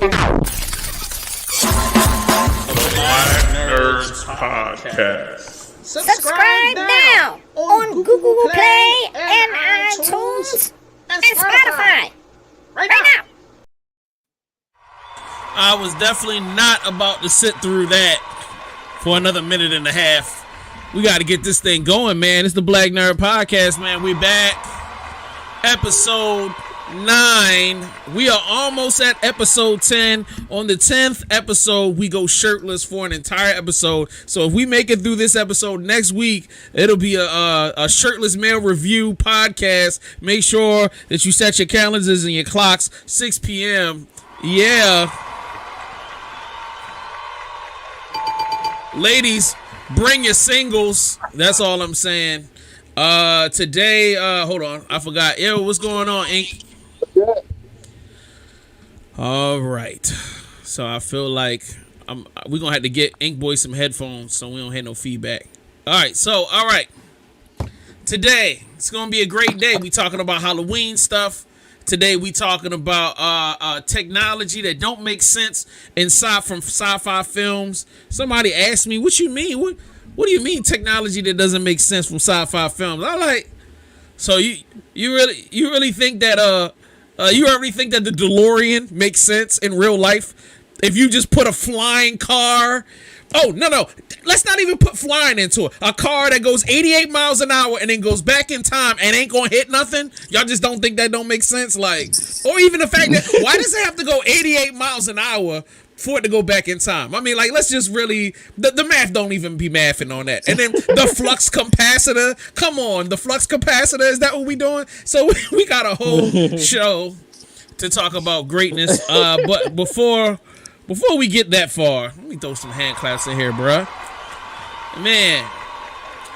Nerds Podcast. Subscribe now on Google Play and iTunes and Spotify. Right now. I was definitely not about to sit through that for another minute and a half. We got to get this thing going, man. It's the Black Nerd Podcast, man. We back. Episode 9. We are almost at episode 10. On the 10th episode, we go shirtless for an entire episode. So if we make it through this episode next week, it'll be a shirtless male review podcast. Make sure that you set your calendars and your clocks 6 p.m. Yeah. Ladies, bring your singles. That's all I'm saying. Today, hold on, I forgot. Yo, what's going on, Ink? All right. So I feel like we're gonna have to get Ink Boy some headphones so we don't have no feedback. All right. So today it's gonna be a great day. We talking about Halloween stuff. Today we talking about technology that don't make sense from sci-fi films. Somebody asked me, "What you mean? What do you mean technology that doesn't make sense from sci-fi films?" I like. So you really think that you already think that the DeLorean makes sense in real life? If you just put a flying car, no, let's not even put flying into it. A car that goes 88 miles an hour and then goes back in time and ain't gonna hit nothing. Y'all just don't think that don't make sense, like, or even the fact that why does it have to go 88 miles an hour for it to go back in time? I mean, like, let's just really the math don't even be mathing on that. And then the flux capacitor. Come on, the flux capacitor, is that what we doing? So we got a whole show to talk about greatness. But before we get that far, let me throw some hand claps in here, bruh. Man,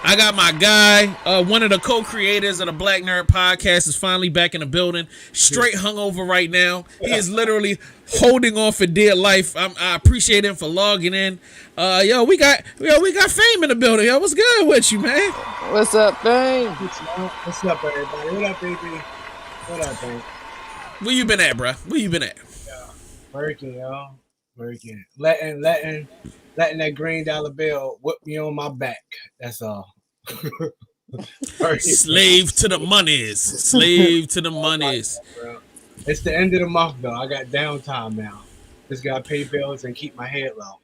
I got my guy, one of the co-creators of the Black Nerd Podcast, is finally back in the building. Straight hungover right now. He is literally holding on for dear life. I appreciate him for logging in. We got Fame in the building. Yo, what's good with you, man? What's up, Fame? What's up, everybody? What up, baby? What up, baby? Where you been at, bruh? Where you been at? Working, yo. Working. Letting that $green bill whip me on my back. That's all. Slave to the monies. Slave to the monies. It's the end of the month, though. I got downtime now. Just got to pay bills and keep my head low.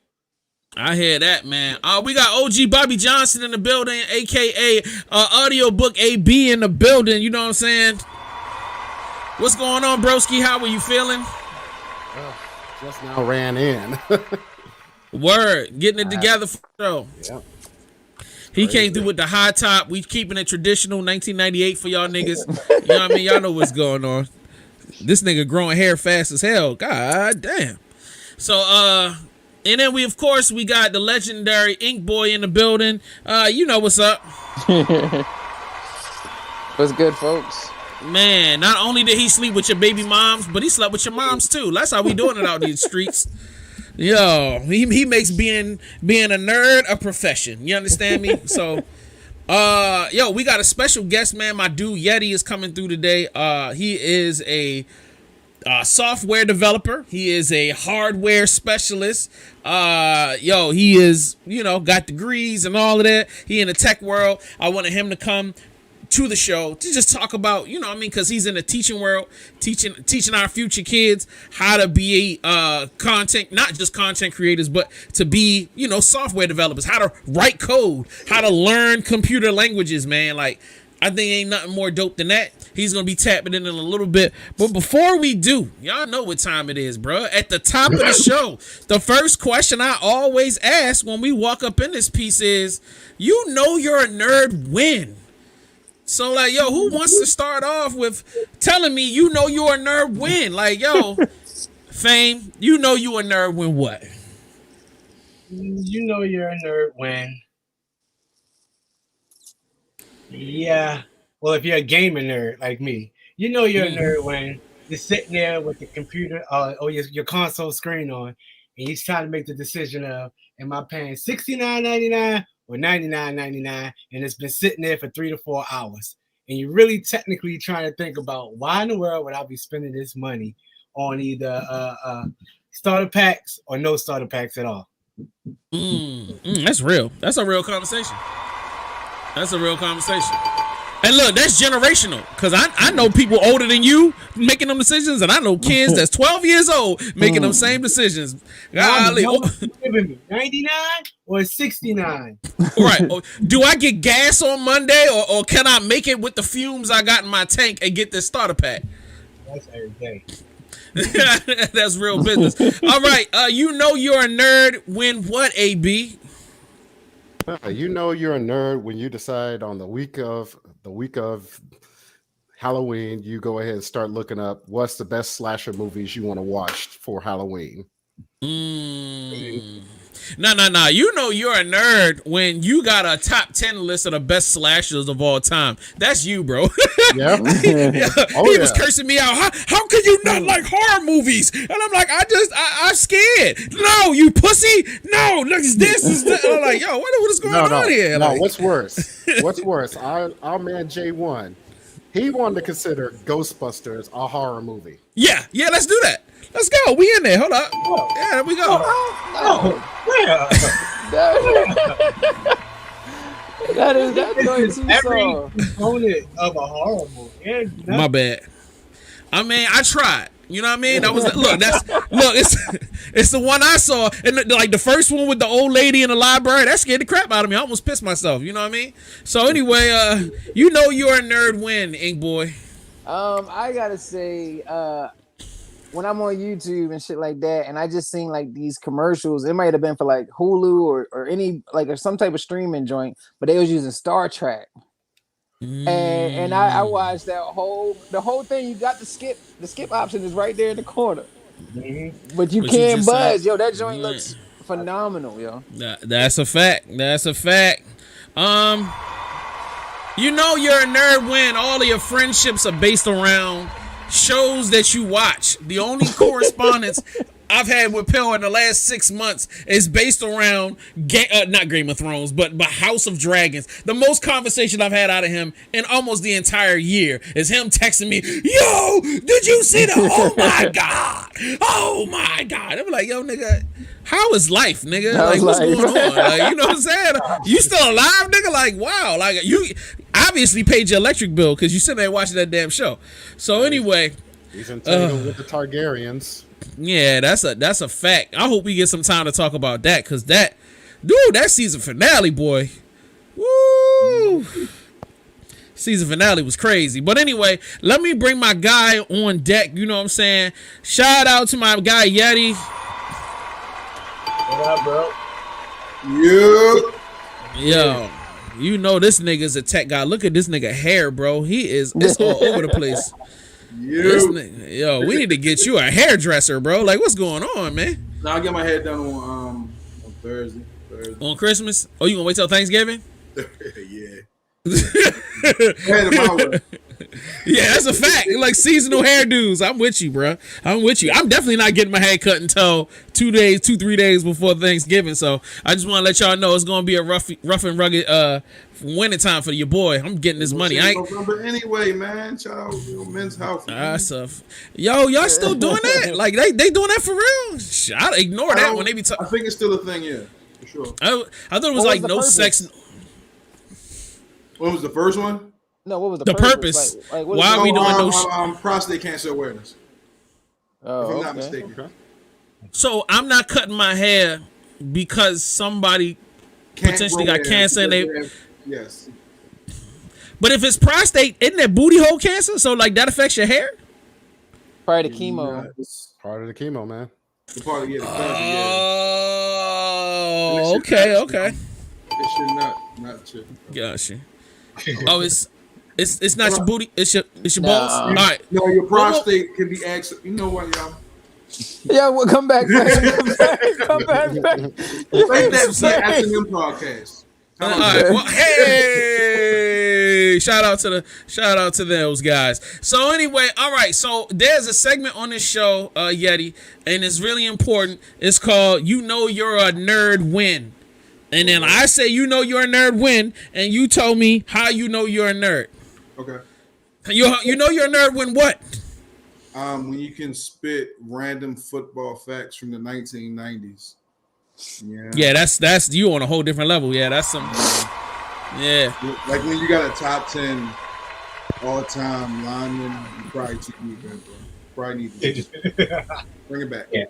I hear that, man. We got OG Bobby Johnson in the building, a.k.a. Audiobook AB in the building. You know what I'm saying? What's going on, broski? How are you feeling? Just now ran in. Word. Getting it together for the show. Yep. He came through with the high top. We keeping it traditional 1998 for y'all niggas. You know what I mean? Y'all know what's going on. This nigga growing hair fast as hell. God damn. So, and then we got the legendary Ink Boy in the building. You know what's up. What's good, folks? Man, not only did he sleep with your baby moms, but he slept with your moms too. That's how we doing it out in these streets. Yo, he makes being a nerd a profession. You understand me? So, we got a special guest, man. My dude Yeti is coming through today. He is a software developer. He is a hardware specialist. He is, got degrees and all of that. He in the tech world. I wanted him to come to the show to just talk about, because he's in the teaching world, teaching our future kids how to be content, not just content creators, but to be, software developers, how to write code, how to learn computer languages, man. Like, I think ain't nothing more dope than that. He's gonna be tapping in a little bit, but before we do, y'all know what time it is, bro. At the top of the show, the first question I always ask when we walk up in this piece is, you're a nerd when? So, like, yo, who wants to start off with telling me you're a nerd when? Like, yo, Fame, you a nerd when what? You're a nerd when. Yeah. Well, if you're a gaming nerd like me, you're a nerd when you're sitting there with the computer or your console screen on, and you're trying to make the decision of, am I paying $69.99 or $99.99, and it's been sitting there for 3 to 4 hours, and you're really technically trying to think about why in the world would I be spending this money on either starter packs or no starter packs at all. That's real. That's a real conversation. That's a real conversation. And look, that's generational. Because I know people older than you making them decisions, and I know kids that's 12 years old making them same decisions. Golly. 99 or 69? Right. Do I get gas on Monday, or can I make it with the fumes I got in my tank and get this starter pack? That's every day. That's real business. All right. You know you're a nerd when what, AB? You know you're a nerd when you decide on the week of Halloween, you go ahead and start looking up what's the best slasher movies you want to watch for Halloween. No. You know you're a nerd when you got a top 10 list of the best slashers of all time. That's you, bro. Yeah. He was cursing me out. How can you not like horror movies? And I'm like, I'm scared. No, you pussy. No, look, it's this. Is that. I'm like, yo, what is going on here? No, like, what's worse? Our man J1, he wanted to consider Ghostbusters a horror movie. Yeah, let's do that. Let's go. We in there. Hold up. Yeah, there we go. That's going too every far. component of a horror movie. My bad. I mean, I tried. You know what I mean? That was it's the one I saw, and the first one with the old lady in the library that scared the crap out of me. I almost pissed myself. You know what I mean? So anyway, you know you're a nerd when, Ink Boy. I gotta say, when I'm on YouTube and shit like that, and I just seen like these commercials, it might have been for like Hulu or any or some type of streaming joint, but they was using Star Trek. And I watched the whole thing. You got the skip option is right there in the corner, but you can't budge. Yo, that joint looks phenomenal, yo. That's a fact. That's a fact. You know you're a nerd when all of your friendships are based around shows that you watch. The only correspondence I've had with Pill in the last 6 months is based around not Game of Thrones, but House of Dragons. The most conversation I've had out of him in almost the entire year is him texting me, "Yo, did you see the? Oh my god, oh my god!" I'm like, "Yo, nigga, how is life, nigga? Like, what's going on? Like, you know what I'm saying? You still alive, nigga? Like, wow, like you obviously paid your electric bill because you sitting there watching that damn show. So anyway, he's entangled with the Targaryens. Yeah, that's a fact. I hope we get some time to talk about that, because that season finale, boy. Woo! Season finale was crazy. But anyway, let me bring my guy on deck. You know what I'm saying? Shout out to my guy Yeti. What up, bro? Yo, you know this nigga's a tech guy. Look at this nigga hair, bro. It's all over the place. Yo, we need to get you a hairdresser, bro. Like, what's going on, man? Now I get my hair done on Thursday. On Christmas? Oh, you gonna wait till Thanksgiving? Yeah. Yeah, that's a fact. Like seasonal hairdos. I'm with you, bro. I'm with you. I'm definitely not getting my hair cut until 3 days before Thanksgiving. So I just want to let y'all know it's gonna be a rough and rugged winter time for your boy. I'm getting this money. November anyway, man. Child, Men's Health. Y'all still doing that? Like they doing that for real? I ignore that when they be talking. I think it's still a thing, yeah, for sure. I thought it was like no sex. What was the first one? No, what was the purpose? Like, why are we doing no prostate cancer awareness? Oh, if I'm not mistaken. Okay. So I'm not cutting my hair because somebody potentially got cancer and they. Yes. But if it's prostate, isn't that booty hole cancer? So like that affects your hair? Part of the chemo. Part of the chemo, man. The part of the Oh, okay. It should not chip. Gotcha. Oh, it's not your booty. It's your balls. All right. No, your prostate can be accident. You know what, y'all? Yeah, we'll come back. Come back. Take that after them podcast. All right. Well, hey, shout out to those guys. So anyway, all right. So there's a segment on this show, Yeti, and it's really important. It's called "You Know You're a Nerd When," and then I say, "You know you're a nerd when," and you told me how you know you're a nerd. Okay. You know you're a nerd when what? When you can spit random football facts from the 1990s. Yeah, that's you on a whole different level. Yeah, that's some. Yeah. Like when you got a top 10 all-time lineman, you probably need that, bro. Probably need to bring it back. Yeah.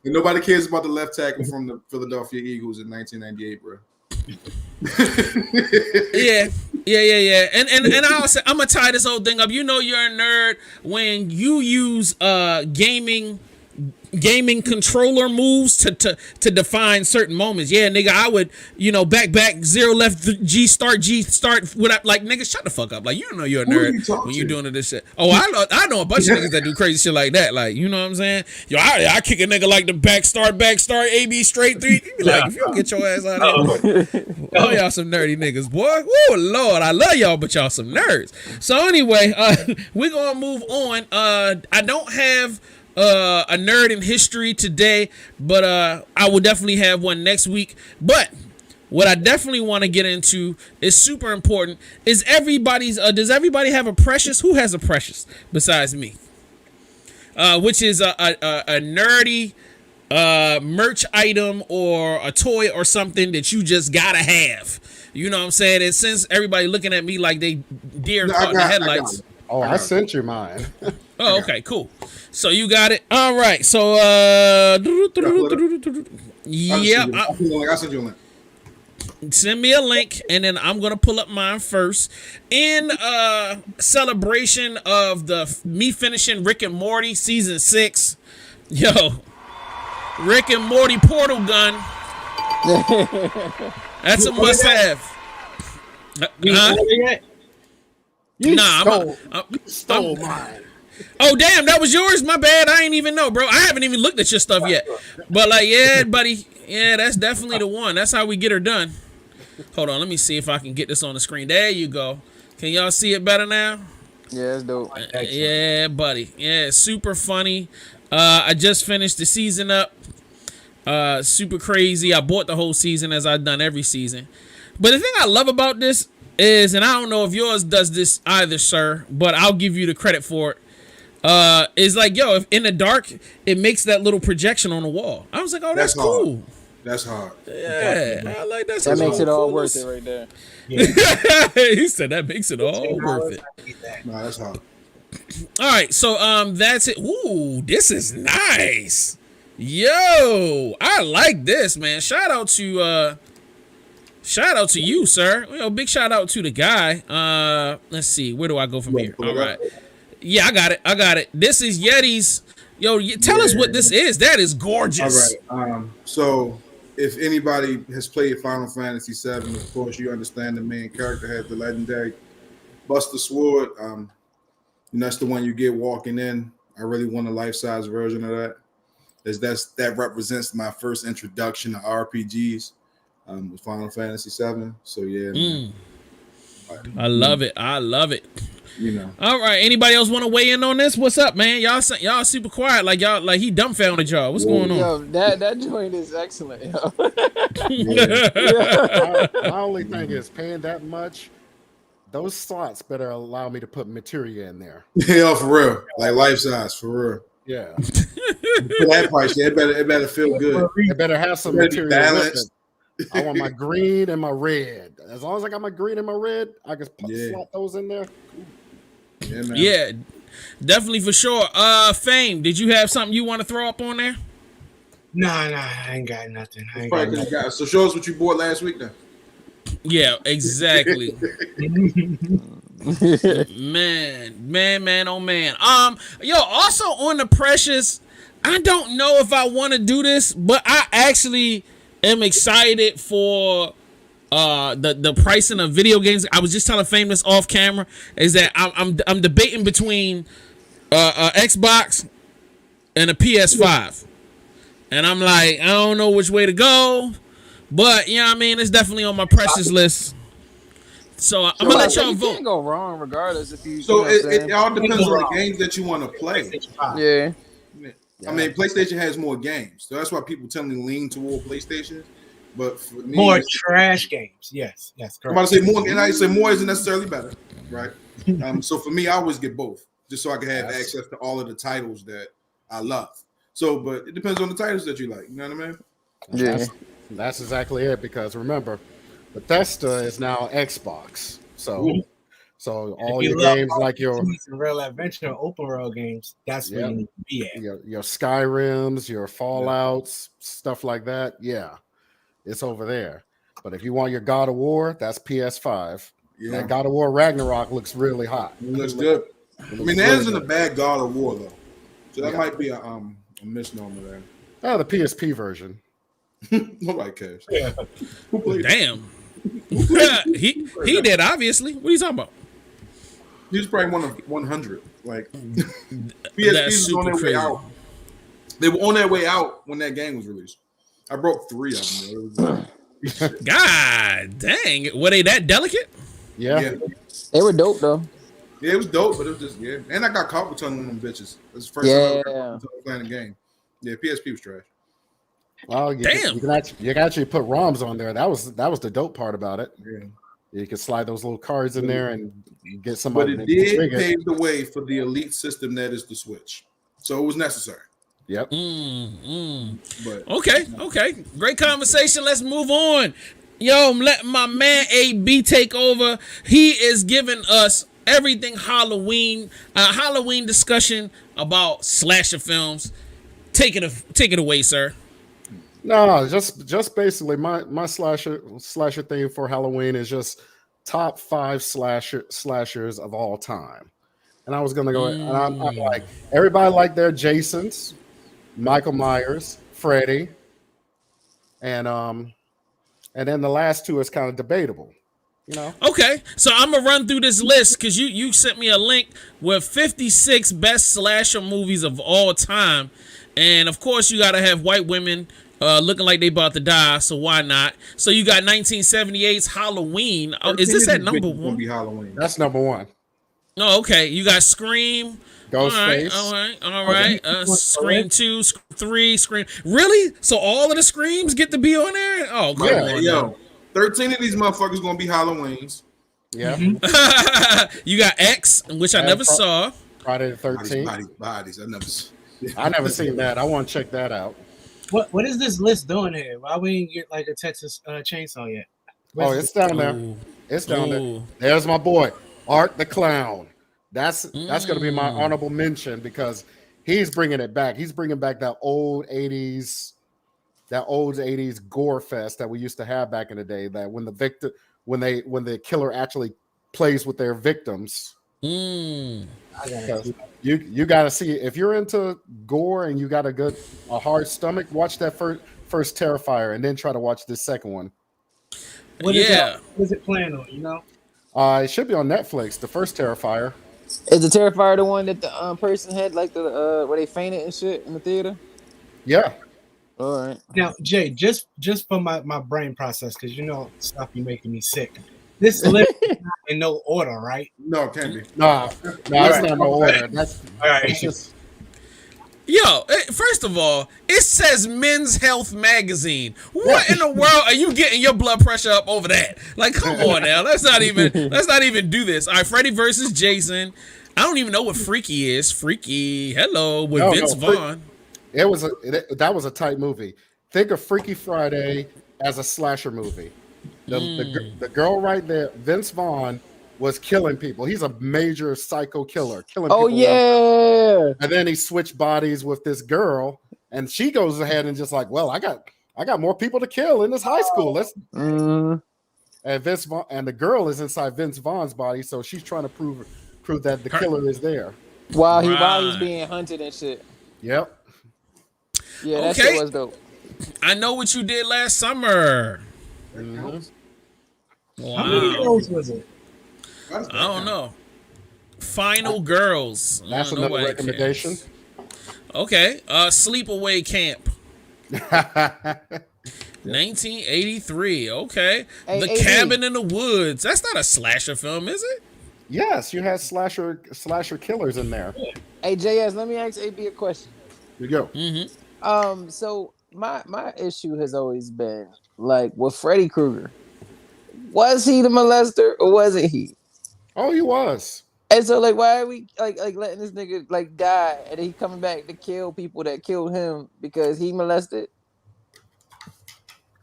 And nobody cares about the left tackle from the Philadelphia Eagles in 1998, bro. Yeah. And I'm gonna tie this whole thing up. You know you're a nerd when you use gaming controller moves to define certain moments. Yeah, nigga, I would, back, zero left, G start, without, like, nigga, shut the fuck up. Like, you know you're a nerd when you're doing this shit. Oh, I know a bunch of niggas that do crazy shit like that. Like, you know what I'm saying? Yo, I kick a nigga like the back start, AB straight 3. You be like, if you don't get your ass out of here, oh, y'all some nerdy niggas, boy. Oh, Lord, I love y'all, but y'all some nerds. So anyway, we're gonna move on. I don't have a nerd in history today, but I will definitely have one next week. But what I definitely want to get into is super important. Is everybody's does everybody have a Precious? Who has a Precious besides me? Which is a nerdy merch item or a toy or something that you just gotta have. You know what I'm saying? And since everybody looking at me like they deer caught in the headlights. I sent you mine. Oh, okay, cool. So you got it. All right. So yeah, I sent you a link. Send me a link, and then I'm gonna pull up mine first. In celebration of me finishing Rick and Morty season 6, yo, Rick and Morty portal gun. That's a must-have. You Nah, stole mine. Oh, damn, that was yours? My bad. I ain't even know, bro. I haven't even looked at your stuff yet. But, like, yeah, buddy. Yeah, that's definitely the one. That's how we get her done. Hold on. Let me see if I can get this on the screen. There you go. Can y'all see it better now? Yeah, it's dope. Yeah, buddy. Yeah, super funny. I just finished the season up. Super crazy. I bought the whole season as I've done every season. But the thing I love about this is, and I don't know if yours does this either, sir, but I'll give you the credit for it. Is like, yo, if in the dark, it makes that little projection on the wall. I was like, oh, that's cool. Hard. That's hard. Yeah, I like that. That makes it all worth it right there. Yeah. He said that makes it all worth it. No, that's hard. All right, so that's it. Ooh, this is nice. Yo, I like this, man. Shout out to you, sir. Yo, big shout out to the guy. Let's see, where do I go from here? All right. Yeah, I got it. This is Yeti's. Yo, tell us what this is. That is gorgeous. All right. So if anybody has played Final Fantasy VII, of course you understand the main character has the legendary Buster Sword. That's the one you get walking in. I really want a life-size version of that. That represents my first introduction to RPGs with Final Fantasy VII. So yeah, man. I love it. All right. Anybody else want to weigh in on this? What's up, man? Y'all super quiet. Like he dumbfounded y'all. What's going on? Yo, that joint is excellent. Yo. My only thing is paying that much. Those slots better allow me to put materia in there. Yeah, for real. Like life size, for real. Yeah. For that price, yeah, it better feel good. It better have some material balanced. I want my green and my red. As long as I got my green and my red, I can slot those in there. Yeah, man. Yeah, definitely for sure. Fame, did you have something you want to throw up on there? Nah, I ain't got nothing. So show us what you bought last week then. Yeah, exactly. man, oh man. Yo, also on the Precious, I don't know if I want to do this, but I actually am excited for the pricing of video games. I was just telling Fame this off camera, is that I'm debating between Xbox and a PS5, and I'm like, I don't know which way to go, but you know what I mean, it's definitely on my Precious list. So I'm gonna let y'all vote. You can't go wrong regardless if you. So it all depends on the games that you want to play. Yeah. I mean, PlayStation has more games, so that's why people tend to lean toward PlayStation. But for me, more trash games. Yes, correct. I'm about to say more, and I say more isn't necessarily better, right? So for me, I always get both. just so I can have access to all of the titles that I love. So, but it depends on the titles that you like. You know what I mean? Yeah. That's exactly it. Because remember, Bethesda is now Xbox. So all your games like your real adventure open world games, that's where you need to be at. Your Skyrims, your Fallouts, stuff like that. Yeah, it's over there. But if you want your God of War, that's PS5. Yeah. That God of War Ragnarok looks really hot. It looks good. I mean, there isn't a bad God of War though, so that might be a misnomer there. Oh, the PSP version. Nobody cares. Yeah. Who played Damn. he did, obviously. What are you talking about? He was probably one of 100. Like PSP was on their way out. They were on their way out when that game was released. I broke 3 of them. God dang. Were they that delicate? Yeah. They were dope though. Yeah, it was dope, but it was just And I got caught with some of them bitches. That's the first time I was playing the game. Yeah, PSP was trash. Well, you can actually put ROMs on there. That was the dope part about it. Yeah. You can slide those little cards in there and get somebody. But it did pave the way for the elite system that is the Switch. So it was necessary. Yep. But, okay. Great conversation. Let's move on. Yo, let my man AB take over. He is giving us everything Halloween, Halloween discussion about slasher films. Take it away, sir. No, just basically my slasher thing for Halloween is just top 5 slashers of all time. And I was gonna go, and I'm like, everybody like their Jasons, Michael Myers, Freddy, and then the last 2 is kind of debatable, you know. Okay, so I'm gonna run through this list because you sent me a link with 56 best slasher movies of all time, and of course you gotta have white women looking like they about to die, so why not? So you got 1978's Halloween. Is this at number 1? Be Halloween. That's number 1. Oh, okay. You got Scream. Ghostface. All right. Scream 2, 3, Scream. Really? So all of the Screams get to be on there? Oh, come on. Yo, 13 of these motherfuckers gonna be Halloweens. Yeah. You got X, which I never saw. Friday the 13th. Bodies. I never seen that. I want to check that out. What is this list doing here? Why we didn't get like a Texas Chainsaw yet? It's down there. It's down there. There's my boy, Art the Clown. That's going to be my honorable mention because he's bringing it back. He's bringing back that old 80s gore fest that we used to have back in the day. That when the killer actually plays with their victims. You got to see, if you're into gore and you got a hard stomach, watch that first Terrifier and then try to watch this second one. What is it playing on, you know? It should be on Netflix, the first Terrifier. Is the Terrifier the one that the person had like the where they fainted and shit in the theater? Yeah. All right. Now, Jay, just for my brain process, because you know stuff be making me sick. This list is not in no order, right? No, it can't be. No, it's not no order. That's all right. It's just... Yo, first of all, it says Men's Health Magazine. What in the world are you getting your blood pressure up over that? Like, come on now. Let's not even do this. All right, Freddy versus Jason. I don't even know what Freaky is. Freaky, hello, with Vince Vaughn. That was a tight movie. Think of Freaky Friday as a slasher movie. The girl right there, Vince Vaughn, was killing people. He's a major psycho killer. Killing people. Oh, yeah. And then he switched bodies with this girl, and she goes ahead and just like, well, I got more people to kill in this high school. Let's and Vince Vaughn, and the girl is inside Vince Vaughn's body, so she's trying to prove that the killer is there. While he's being hunted and shit. Yep. Yeah, that shit was dope. I know what you did last summer. Wow. How many girls was it? I don't know. Final Girls. That's another recommendation. Cares. Okay. Sleepaway Camp. 1983. Okay. The Cabin in the Woods. That's not a slasher film, is it? Yes, you had slasher killers in there. Hey, JS, let me ask AB a question. Here you go. Mm-hmm. So my issue has always been like with Freddy Krueger. Was he the molester or wasn't he? Oh, he was. And so, like, why are we like letting this nigga like die, and then he coming back to kill people that killed him because he molested?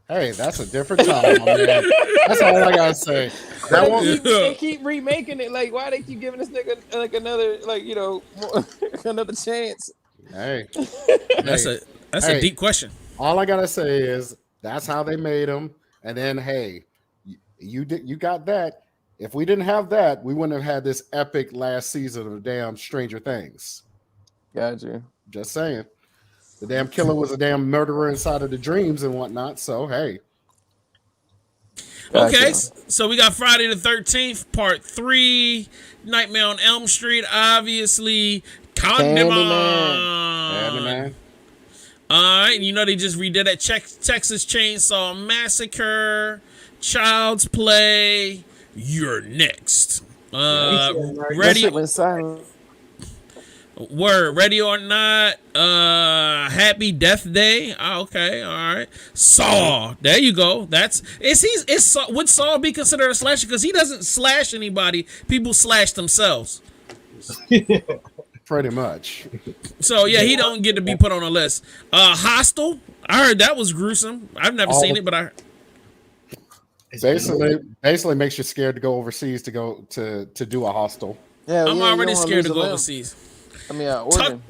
Hey, that's a different time, my man. That's all I gotta say. That won't. They keep remaking it. Like, why they keep giving this nigga like another, like, you know, another chance? Hey, That's a deep question. all I gotta say is that's how they made him. And then, hey, you got that. If we didn't have that, we wouldn't have had this epic last season of damn Stranger Things. Gotcha. Just saying. The damn killer was a damn murderer inside of the dreams and whatnot. So, hey. Okay, Gotcha. so we got Friday the 13th, Part 3, Nightmare on Elm Street, obviously, Candyman. All right, you know they just redid that Texas Chainsaw Massacre, Child's Play. You're next. Ready? Ready or not? Happy Death Day. Okay, all right. Saw. There you go. Would Saw be considered a slasher? Because he doesn't slash anybody. People slash themselves. Pretty much. So yeah, he don't get to be put on a list. Hostel. I heard that was gruesome. I've never seen it, but I basically makes you scared to go overseas to go to do a hostel. Yeah, I'm already scared to go overseas. I mean, Oregon.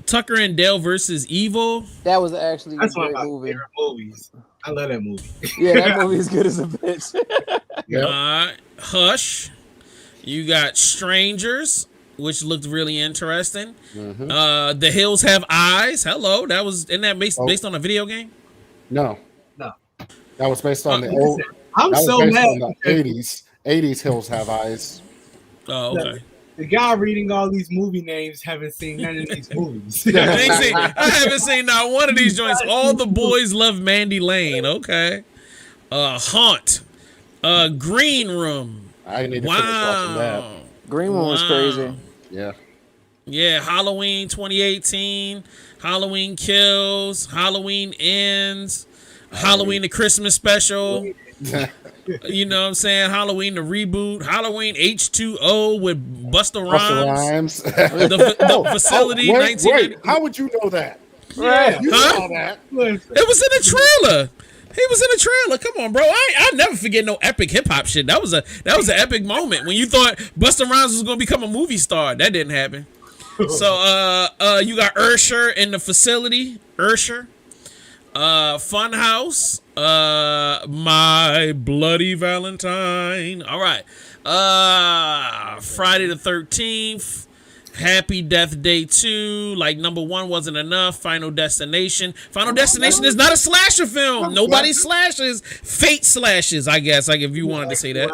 Tucker and Dale versus Evil. That was actually That's a one great of my movie. favorite movies. I love that movie. Yeah, that movie is good as a bitch. Yep. Hush. You got Strangers, which looked really interesting. Mm-hmm. The Hills Have Eyes. Hello, isn't that based on a video game? No. That was based on the old. I'm that was so based mad. on the 80s. 80s Hills Have Eyes. Oh, okay. The guy reading all these movie names haven't seen none of these movies. I haven't seen not one of these joints. All the boys love Mandy Lane. Okay. Haunt. Green Room. I need to finish watching that. Green Room was crazy. Yeah. Yeah, Halloween 2018, Halloween Kills, Halloween Ends, Halloween the Christmas Special. You know what I'm saying? Halloween the reboot, Halloween H2O with Busta Rhymes. The Facility. Wait, how would you know that? Right. You saw that. It was in the trailer. He was in the trailer. Come on, bro. I'll never forget no epic hip hop shit. That was an epic moment when you thought Busta Rhymes was gonna become a movie star. That didn't happen. So you got Ursher in the Facility. Ursher. Funhouse. My Bloody Valentine. All right. Friday the 13th. Happy Death Day 2. Like number 1 wasn't enough. Final Destination. Final Destination is not a slasher film. Nobody slashes. Fate slashes, I guess. Like if you wanted to say that.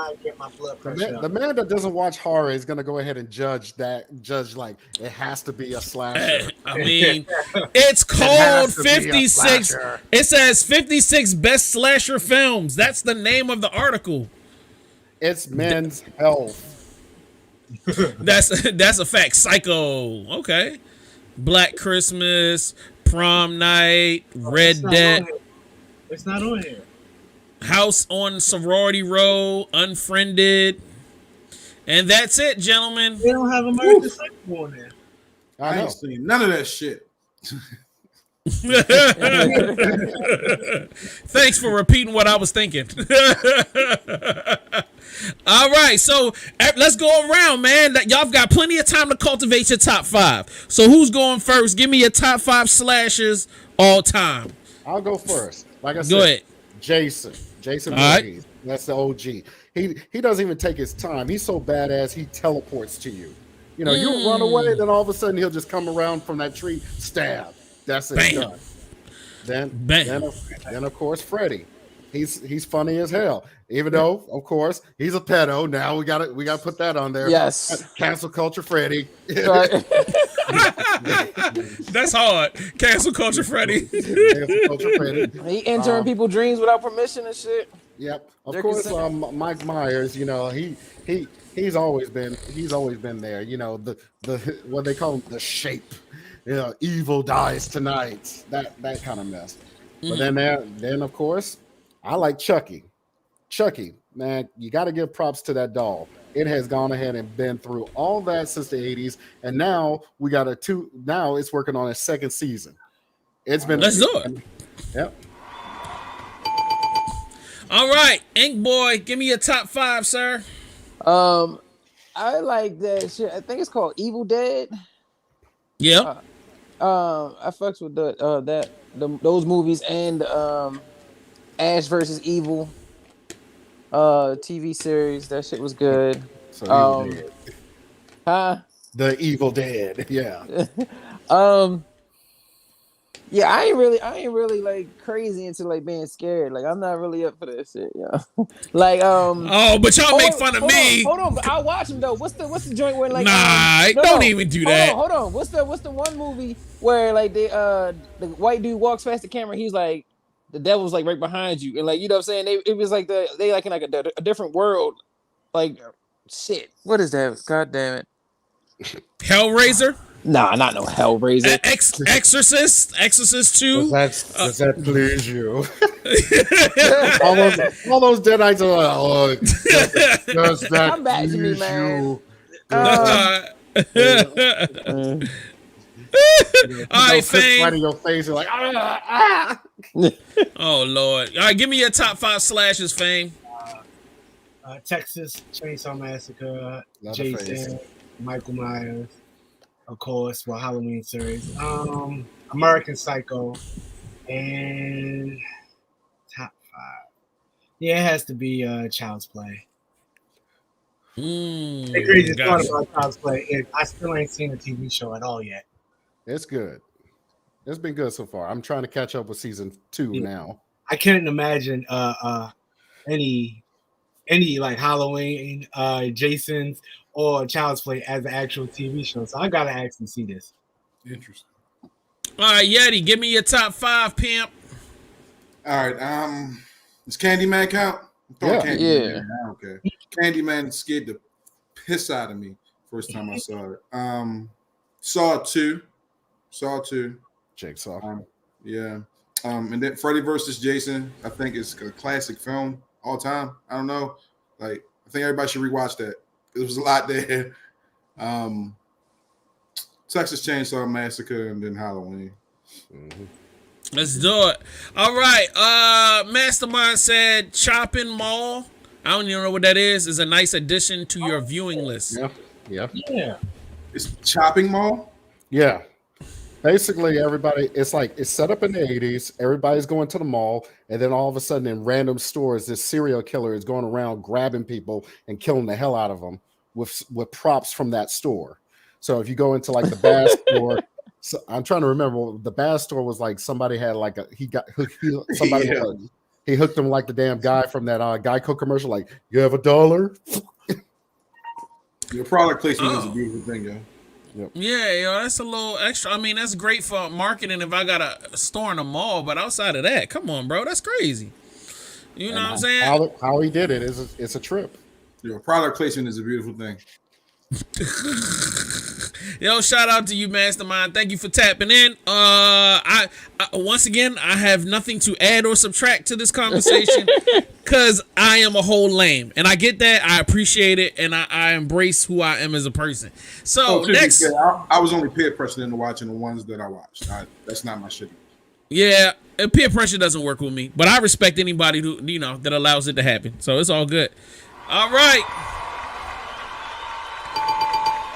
The man that doesn't watch horror is gonna go ahead and judge like it has to be a slasher. I mean, it's called 56. It says 56 best slasher films. That's the name of the article. It's Men's Health. That's a fact. Psycho. Okay. Black Christmas, Prom Night, Red Dead. It's not on here. House on Sorority Row, Unfriended. And that's it, gentlemen. They don't have American Psycho on there. I ain't seen none of that shit. Thanks for repeating what I was thinking. All right, so let's go around, man. Y'all got plenty of time to cultivate your top 5. So who's going first? Give me your top 5 slashers all time. I'll go first. Like I said, go ahead. Jason All right. Voorhees. That's the OG. He doesn't even take his time. He's so badass. He teleports to you. You know, you run away, then all of a sudden he'll just come around from that tree, stab. That's it. Bam. Done. Bam. Then of course Freddy. He's funny as hell. Even though, of course, he's a pedo. Now we gotta put that on there. Yes. Cancel culture Freddy. Right. That's hard. Cancel culture Freddy. Cancel culture Freddy. He entering people's dreams without permission and shit. Yep. Of They're course, considered- Mike Myers, you know, he's always been there. You know, the what they call him, the shape. You know, evil dies tonight. That kind of mess. But then of course, I like Chucky. Chucky, man, you got to give props to that doll. It has gone ahead and been through all that since the 80s, and now we got now it's working on its second season. It's been Let's do it. Yep. All right, Ink Boy, give me your top 5, sir. I like that shit. I think it's called Evil Dead. Yeah. I fucks with those movies and Ash versus Evil TV series. That shit was good. So Evil Dead. Huh? The Evil Dead. Yeah. Yeah, I ain't really like crazy into like being scared. Like I'm not really up for that shit, yeah. Like Oh, but y'all make fun of me. Hold on, but I'll watch them though. What's the joint where like don't even do that. Hold on. What's the one movie where like the white dude walks past the camera, he's like the devil's like right behind you, and like you know what I'm saying? It was like they like in like a different world. Like shit. What is that? God damn it. Hellraiser? Nah, not no Hellraiser. Exorcist 2. Does that please you? all those Deadites are like, oh, does that Come back to me, please man. you? All right, Fame. Right in your face, you're like, ah. Oh Lord! All right, give me your top 5 slashes, Fame. Texas Chainsaw Massacre, Leatherface. Jason, Michael Myers, of course, for Halloween series. American Psycho, and top 5. Yeah, it has to be Child's Play. The craziest part about Child's Play is I still ain't seen the TV show at all yet. It's good. It's been good so far. I'm trying to catch up with season 2 now. I can't imagine any like Halloween, Jason's or Child's Play as an actual TV show. So I gotta actually see this. Interesting. All right, Yeti, give me your top 5, pimp. All right. Does Candyman count? Yeah. Candyman. Okay. Candyman scared the piss out of me first time I saw it. Saw 2. Jigsaw. Yeah. And then Freddy versus Jason, I think is a classic film all time. I don't know. Like, I think everybody should rewatch that. There was a lot there. Texas Chainsaw Massacre and then Halloween. Mm-hmm. Let's do it. All right. Mastermind said Chopping Mall. I don't even know what that is a nice addition to your viewing list. Yeah. It's Chopping Mall? Yeah. Basically, everybody, it's set up in the 80s. Everybody's going to the mall, and then all of a sudden, in random stores, this serial killer is going around grabbing people and killing the hell out of them with props from that store. So if you go into like the Bass store, so I'm trying to remember, the Bass store was like somebody had like he hooked him like the damn guy from that Geico commercial, like, you have $1? Your product placement is a beautiful thing, yo. Yep. Yeah, yo, that's a little extra. I mean, that's great for marketing if I got a store in a mall, but outside of that, come on, bro, that's crazy. You know what I'm saying? How he did it is it's a trip. Your product placement is a beautiful thing. Yo, shout out to you, Mastermind. Thank you for tapping in. I once again, I have nothing to add or subtract to this conversation because I am a whole lame, and I get that. I appreciate it, and I embrace who I am as a person. So next, I was only peer pressured into watching the ones that I watched. That's not my shit. Yeah, peer pressure doesn't work with me, but I respect anybody who that allows it to happen. So it's all good. All right.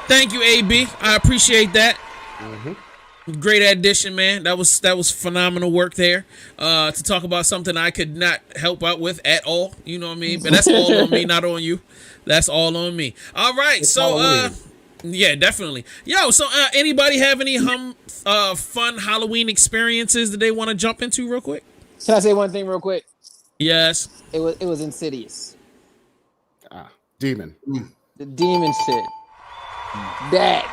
Thank you, AB. I appreciate that. Mm-hmm. Great addition, man. That was phenomenal work there. To talk about something I could not help out with at all. You know what I mean? But that's all on me, not on you. That's all on me. All right. Yeah, definitely. Yo, so anybody have any fun Halloween experiences that they want to jump into real quick? Can I say one thing real quick? Yes. It was Insidious. Demon. The demon shit. That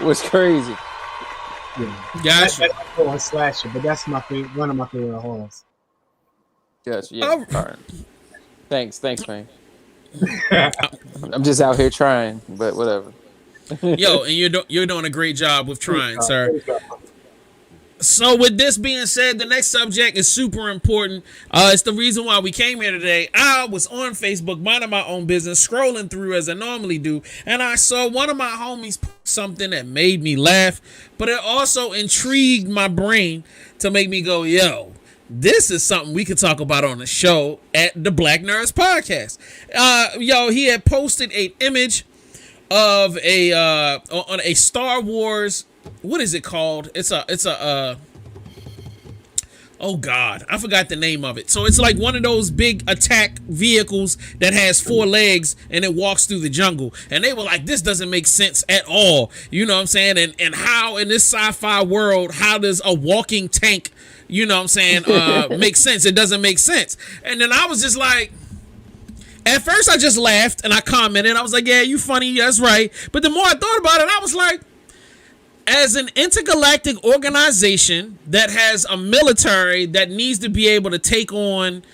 was crazy. Gotcha. That's a slasher, but that's one of my favorite horrors. Yes, yeah. All right. Thanks, man. I'm just out here trying, but whatever. Yo, and you're doing a great job with trying, sir. So with this being said, the next subject is super important. It's the reason why we came here today. I was on Facebook minding my own business, scrolling through as I normally do, and I saw one of my homies post something that made me laugh, but it also intrigued my brain to make me go, yo, this is something we could talk about on the show at the Black Nerds Podcast. He had posted an image of on a Star Wars. What is it called? It's a oh God, I forgot the name of it. So it's like one of those big attack vehicles that has 4 legs and it walks through the jungle. And they were like, this doesn't make sense at all. You know what I'm saying? And how in this sci-fi world, how does a walking tank, you know what I'm saying, make sense? It doesn't make sense. And then I was just like, at first I just laughed and I commented. I was like, yeah, you funny, that's right. But the more I thought about it, I was like, as an intergalactic organization that has a military that needs to be able to take on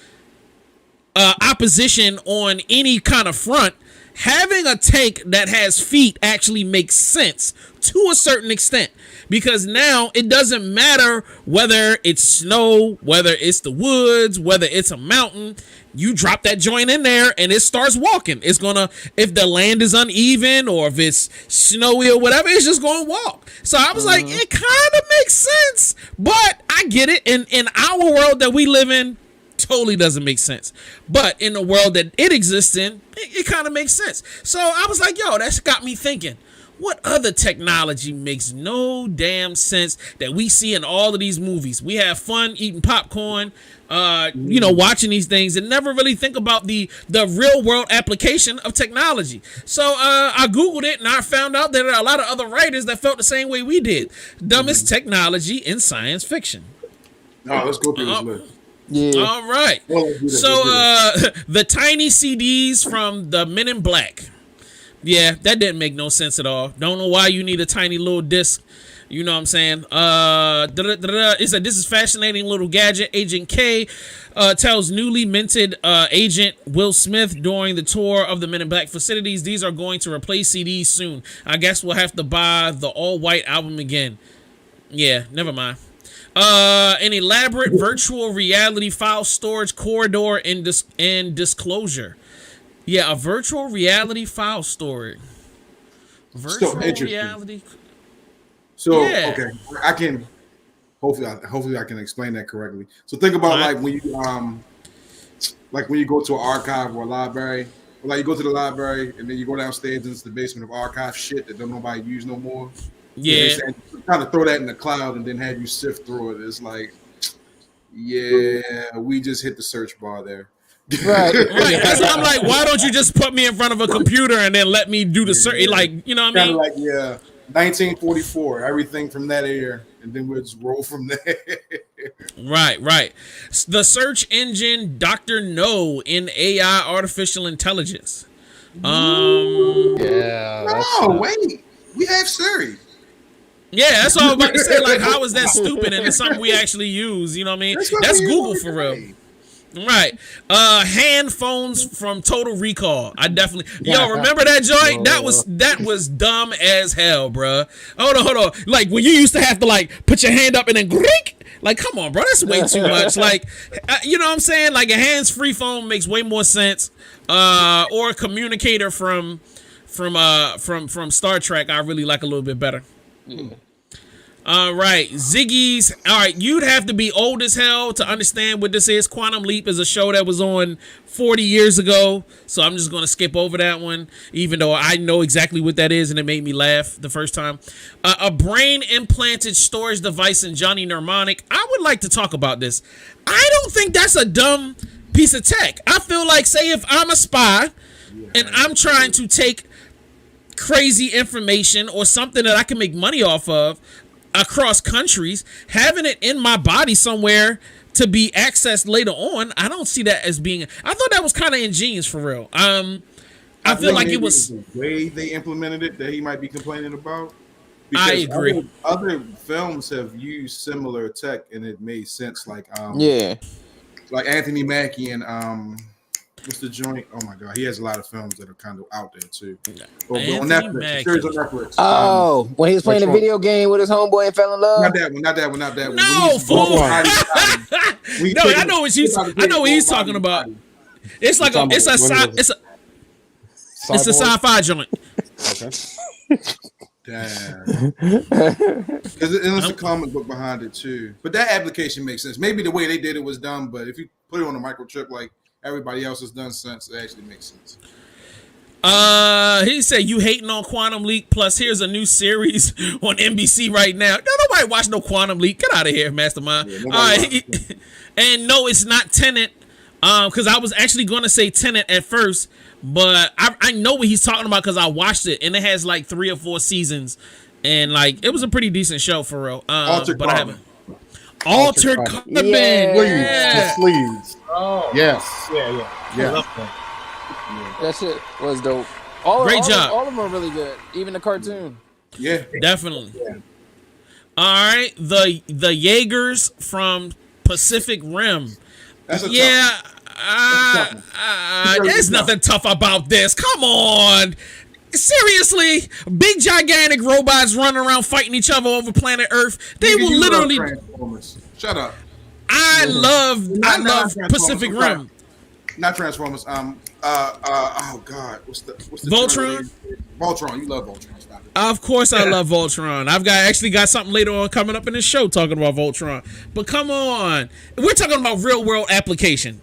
opposition on any kind of front, having a tank that has feet actually makes sense to a certain extent. Because now it doesn't matter whether it's snow, whether it's the woods, whether it's a mountain. You drop that joint in there and it starts walking. It's gonna, if the land is uneven or if it's snowy or whatever, it's just gonna walk. So I was like, it kind of makes sense, but I get it. In our world that we live in, totally doesn't make sense. But in the world that it exists in, it kind of makes sense. So I was like, yo, that's got me thinking. What other technology makes no damn sense that we see in all of these movies? We have fun eating popcorn, watching these things and never really think about the real world application of technology. So I Googled it and I found out that there are a lot of other writers that felt the same way we did. Dumbest technology in science fiction. No, let's go through this list. Yeah. All right. So the tiny CDs from the Men in Black. Yeah, that didn't make no sense at all. Don't know why you need a tiny little disc. You know what I'm saying? It said, this is fascinating little gadget. Agent K tells newly minted agent Will Smith during the tour of the Men in Black facilities, these are going to replace CDs soon. I guess we'll have to buy the all-white album again. Yeah, never mind. An elaborate virtual reality file storage corridor and disclosure. Yeah, a virtual reality file storage. Virtual reality. So yeah. Okay, I can hopefully I can explain that correctly. So think about like when you go to an archive or a library, or like you go to the library and then you go downstairs into the basement of archive shit that don't nobody use no more. Yeah, kind of throw that in the cloud and then have you sift through it. It's like, yeah, we just hit the search bar there. Right. Right. That's why I'm like, why don't you just put me in front of a computer and then let me do the search? Like, you know what I mean? Kind of like, 1944, everything from that era, and then we'll just roll from there. Right. The search engine Dr. No in AI artificial intelligence. Yeah. Wait, we have Siri. Yeah, that's what I was about to say. Like, how is that stupid and it's something we actually use? You know what I mean? That's Google for real. Right. Hand phones from Total Recall. I definitely remember that joint? That was dumb as hell, bruh. Hold on. Like when you used to have to like put your hand up and then grink. Like, come on, bro. That's way too much. Like, you know what I'm saying? Like a hands-free phone makes way more sense. Or a communicator from Star Trek. I really like a little bit better. All right, Ziggy's. All right, you'd have to be old as hell to understand what this is. Quantum Leap is a show that was on 40 years ago, so I'm just going to skip over that one, even though I know exactly what that is, and it made me laugh the first time. A brain-implanted storage device in Johnny Mnemonic. I would like to talk about this. I don't think that's a dumb piece of tech. I feel like, say if I'm a spy, and I'm trying to take crazy information or something that I can make money off of, across countries, having it in my body somewhere to be accessed later on, I don't see that as being. I thought that was kind of ingenious for real. I feel like it was the way they implemented it that he might be complaining about. I agree. Other films have used similar tech and it made sense. Like like Anthony Mackie and what's the joint? Oh my god, he has a lot of films that are kind of out there too. But on Anthony Netflix, the Mackie. series on Netflix. Oh, when he was playing a which one? video game with his homeboy and fell in love. Not that one. Not that one. Not that one. No, When fool. he's- No, I know what he's. I know what he's talking about. It's like a. It's a. It's a. It's a sci-fi joint. Okay. Damn. Because there's a comic book behind it too. But that application makes sense. Maybe the way they did it was dumb, but if you put it on a microchip like everybody else has done since, it actually makes sense. He said you hating on Quantum Leap. Plus, here's a new series on NBC right now. No, nobody watch no Quantum Leap. Get out of here, Mastermind. Yeah, All right, watches and no, it's not Tenet. Because I was actually going to say Tenet at first, but I know what he's talking about because I watched it and it has like 3 or 4 seasons, and like it was a pretty decent show for real. Altered but I Carbon. haven't. Altered Carbon. Carbon. Yeah. The sleeves. Oh, Yes. yeah. Yeah. I love that. That shit was dope. Great job. All of them are really good. Even the cartoon. Yeah. Definitely. All right, the Jaegers from Pacific Rim. That's a Yeah, tough there's nothing tough about this. Come on. Seriously, big gigantic robots running around fighting each other over planet Earth. They Nigga, will you love literally. Transformers. Shut up. I love Transformers. Pacific Rim. Not Transformers. Oh God, what's the Voltron? Voltron. You love Voltron. Stop it. Of course, I love Voltron. I've actually got something later on coming up in this show talking about Voltron. But come on, we're talking about real world application.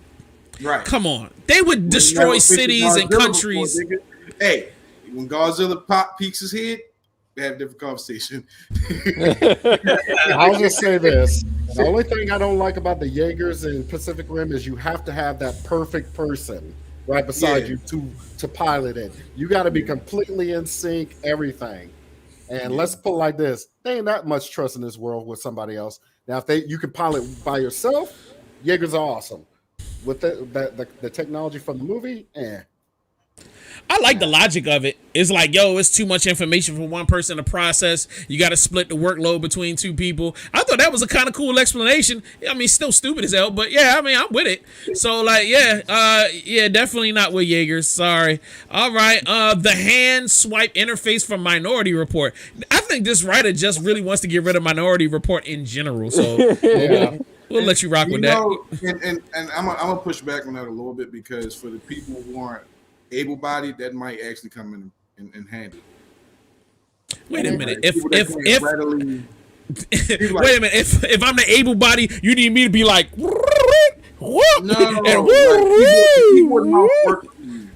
Right. Come on, they would destroy cities and countries. Hey, when Godzilla peeks his head, we have a different conversation. I'll just say this. The only thing I don't like about the Jaegers in Pacific Rim is you have to have that perfect person right beside you to pilot it. You got to be completely in sync, everything. And let's put it like this. There ain't that much trust in this world with somebody else. Now, if you can pilot by yourself, Jaegers are awesome. With the technology from the movie, I like the logic of it. It's like, yo, it's too much information for one person to process. You got to split the workload between 2 people. I thought that was a kind of cool explanation. I mean, still stupid as hell, but yeah, I mean, I'm with it. So like, yeah, definitely not with Jaegers. Sorry. All right. The hand swipe interface from Minority Report. I think this writer just really wants to get rid of Minority Report in general. So we'll let you rock with that. And I'm gonna push back on that a little bit because for the people who aren't able-bodied, that might actually come in handy. Wait a minute. If Wait a minute. If I'm the able body, you need me to be like, no, and keyboard mouse work for you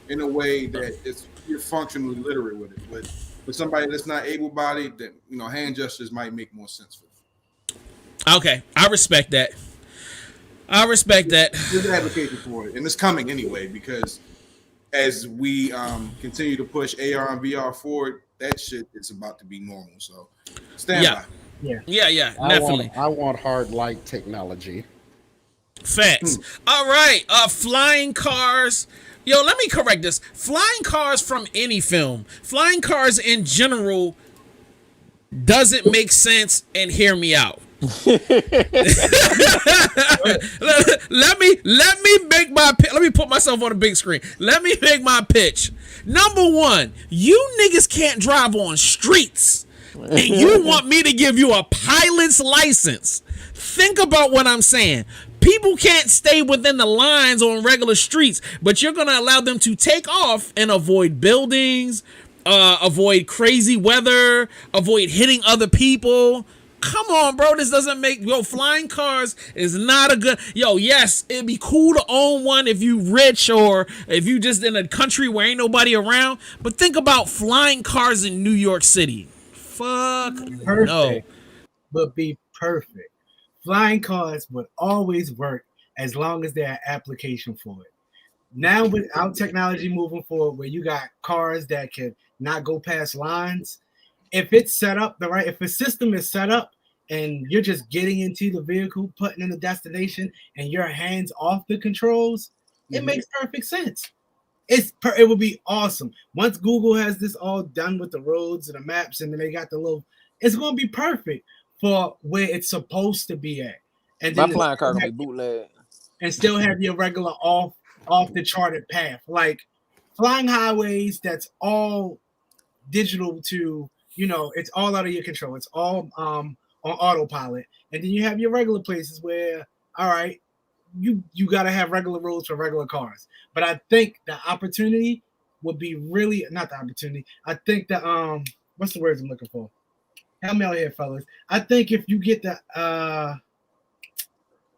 in a way that you're functionally literate with it. But for somebody that's not able-bodied, that hand gestures might make more sense for them. Okay, I respect that. There's an application for it, and it's coming anyway because as we continue to push AR and VR forward, that shit is about to be normal. So stand by. Yeah, definitely. I want hard light technology. Facts. All right, flying cars. Yo, let me correct this. Flying cars from any film, flying cars in general, doesn't make sense. And hear me out. let me put myself on a big screen. Let me make my pitch. Number 1, you niggas can't drive on streets, and you want me to give you a pilot's license. Think about what I'm saying. People can't stay within the lines on regular streets, but you're gonna allow them to take off and avoid buildings, avoid crazy weather, avoid hitting other people. Come on, bro. This doesn't make... flying cars is not a good... yes, it'd be cool to own one if you rich or if you just in a country where ain't nobody around. But think about flying cars in New York City. Fuck Perfect, no. But be perfect. Flying cars would always work as long as there's an application for it. Now, without technology moving forward, where you got cars that can not go past lines... If it's set up if the system is set up and you're just getting into the vehicle, putting in the destination, and your hands off the controls, it makes perfect sense. It would be awesome. Once Google has this all done with the roads and the maps, and then they got it's going to be perfect for where it's supposed to be at. And My then flying car gonna be bootleg. and still have your regular off the charted path. Like flying highways, that's all digital to, it's all out of your control. It's all on autopilot. And then you have your regular places where, all right, you got to have regular roads for regular cars. But I think the opportunity would be really not the opportunity. I think that what's the words I'm looking for? Help me out here, fellas. I think if you get the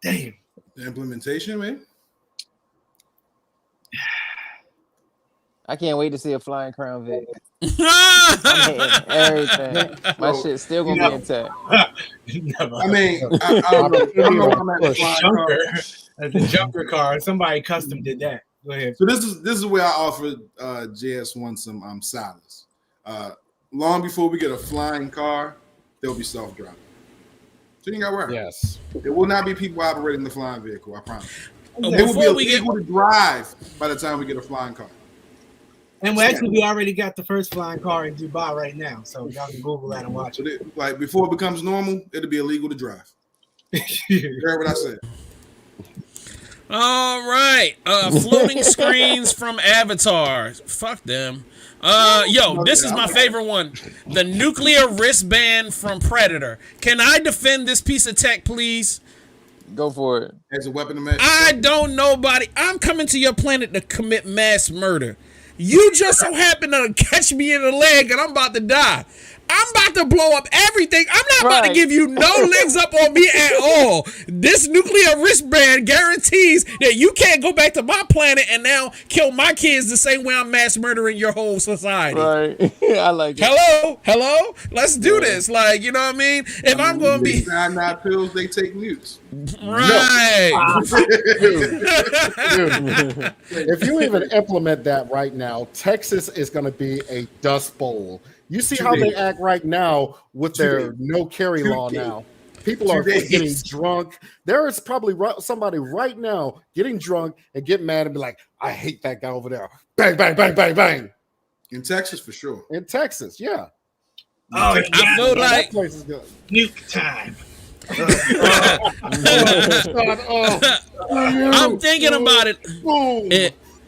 the implementation, man. I can't wait to see a flying Crown Vic. I'm hating everything. My shit's still gonna be intact. I mean, I'm as a junker car. Somebody custom did that. Go ahead. So this is where I offered JS1 some solace. Long before we get a flying car, there'll be self-driving. So you ain't got to worry. Yes. There will not be people operating the flying vehicle, I promise. It will be able to drive by the time we get a flying car. And we already got the first flying car in Dubai right now, so y'all can Google that and watch it. Like before it becomes normal, it'll be illegal to drive. You heard what I said? All right. Floating screens from Avatar. Fuck them. This is my favorite one. The nuclear wristband from Predator. Can I defend this piece of tech, please? Go for it. As a weapon of mass I don't know, buddy. I'm coming to your planet to commit mass murder. You just so happen to catch me in the leg and I'm about to die. I'm about to blow up everything. I'm not about to give you no legs up on me at all. This nuclear wristband guarantees that you can't go back to my planet and now kill my kids the same way I'm mass murdering your whole society. Right. I like it. Hello? Let's do this. Like, you know what I mean? If I'm going to be... Not pills, they take nukes. Right. Dude, if you even implement that right now, Texas is going to be a dust bowl. You see how they act right now with their no carry law now. People are getting drunk. There is probably somebody right now getting drunk and get mad and be like, I hate that guy over there. Bang, bang, bang, bang, bang. In Texas, for sure. In Texas, yeah. Oh, I feel like that place is good. nuke time. I'm thinking about it.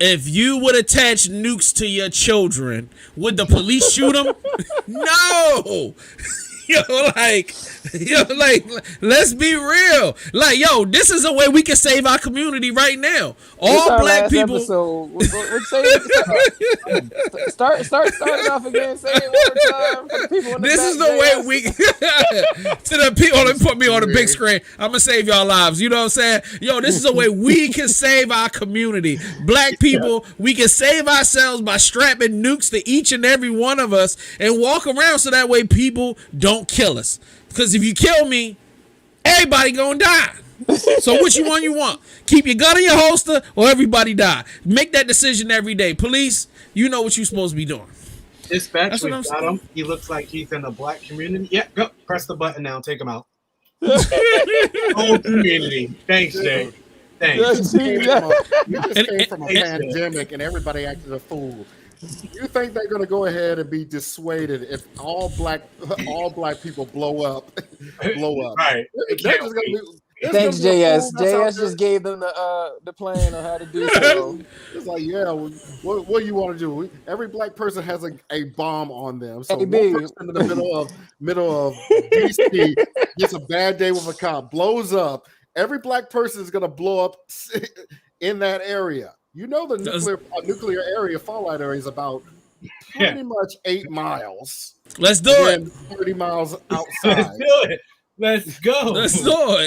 If you would attach nukes to your children, would the police shoot them? No. Let's be real. Like, this is a way we can save our community right now. All black people. Start it off again. Say it one time for the people in the This back is the way we to the people. Let me put me on the big screen. I'm gonna save y'all lives. You know what I'm saying? This is a way we can save our community. Black people, we can save ourselves by strapping nukes to each and every one of us and walk around so that way people don't kill us. Because if you kill me, everybody gonna die. So which one you want? Keep your gun in your holster or everybody die. Make that decision every day. Police, you know what you're supposed to be doing. Dispatch, we got him. He looks like he's in the black community. Yeah, go press the button now. Take him out. Whole community. Thanks, Jay. Thanks. You just came from a pandemic and everybody acted a fool. You think they're going to go ahead and be dissuaded if all black people blow up? Right. Thanks, JS. JS just gave them the plan on how to do so. It's like, what do you want to do? Every black person has a bomb on them. So hey, one person in the middle of DC gets a bad day with a cop, blows up. Every black person is going to blow up in that area. You know the nuclear area, fallout area is about pretty much 8 miles. Let's do it. 30 miles outside. Let's do it. Let's go.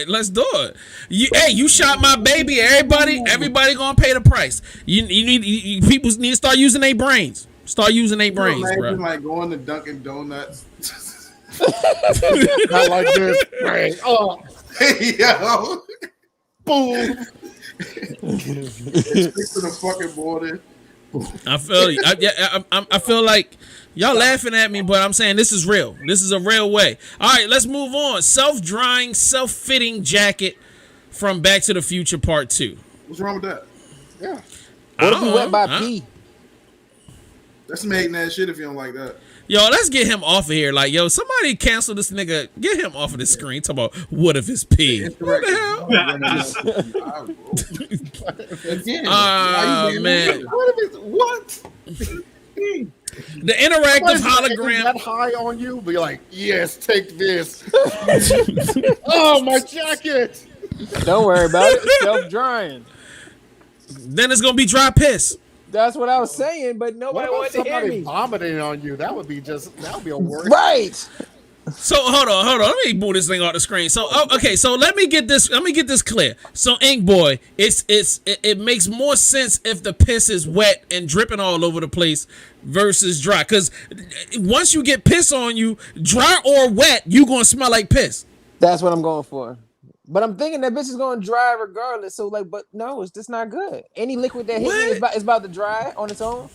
Let's do it. You shot my baby. Everybody gonna pay the price. People need to start using their brains. Start using their brains, bro. Like going to Dunkin' Donuts. Not like this. Right. Oh, hey, yo. Boom. Stick to the fucking border. I feel you. I feel like y'all laughing at me, but I'm saying this is real. This is a real way. All right, let's move on. Self-drying, self-fitting jacket from Back to the Future Part 2. What's wrong with that? Yeah. What if you went by pee? That's some hating ass shit if you don't like that. Yo, let's get him off of here. Like, yo, somebody cancel this nigga. Get him off of the screen. Talk about what if it's pig? What the hell? Man. What if it's what? The interactive Is hologram. that high on you? Be like, yes, take this. Oh, my jacket. Don't worry about it. It's self-drying. Then it's gonna be dry piss. That's what I was saying, but nobody What about wanted to hear somebody me. vomiting on you? That would be a worse. Right. So hold on. Let me move this thing off the screen. So okay, so let me get this clear. So Ink Boy, it makes more sense if the piss is wet and dripping all over the place versus dry. Because once you get piss on you, dry or wet, you gonna smell like piss. That's what I'm going for. But I'm thinking that bitch is going to dry regardless. So like, but no, it's just not good. Any liquid that hit me is about to dry on its own.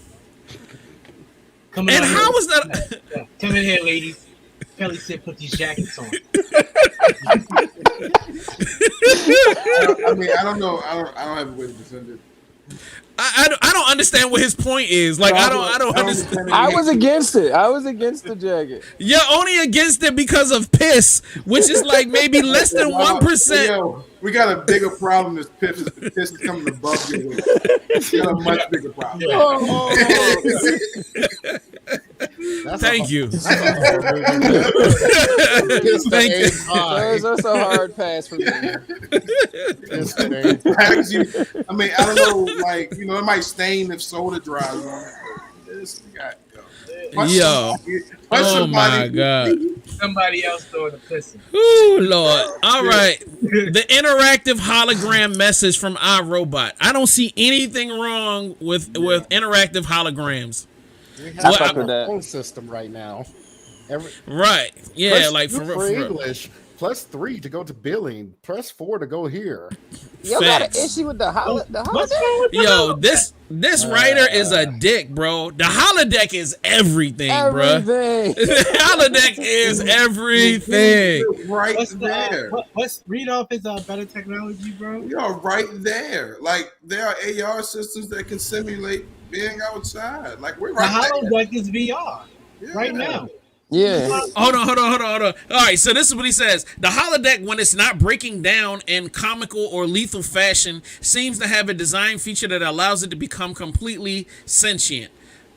Come And on how here. was that? Yeah. Come in here, ladies. Kelly said, "Put these jackets on." I mean, I don't know. I don't have a way to defend it. I don't understand what his point is. Like I don't understand. I was against it. I was against the jacket. You're only against it because of piss, which is like maybe less than 1%. Yo, we got a bigger problem. This piss is coming above your weight. We got a much bigger problem. Thank you. Thank you. That's a hard pass for me. I mean, I don't know. Like, you know, it might stain if soda dries on it. This guy, Yo. Oh my God. Somebody else throwing the pissing. Ooh, Lord. All right. The interactive hologram message from iRobot. I don't see anything wrong with interactive holograms. We I have fuck with our that. phone system right now. Right. Yeah, Press like 2 for English. Plus 3 to go to billing. Press 4 to go here. Yo, got an Facts. issue with the holiday. Yo, this writer is a dick, bro. The holodeck is everything, bro. Everything. The holodeck is everything. right What's there. what's read off is better technology, bro? We are right there. Like, there are AR systems that can simulate being outside. Like, we're The right there. holodeck is VR right now. Yeah. Hold on. All right, so this is what he says. The holodeck, when it's not breaking down in comical or lethal fashion, seems to have a design feature that allows it to become completely sentient.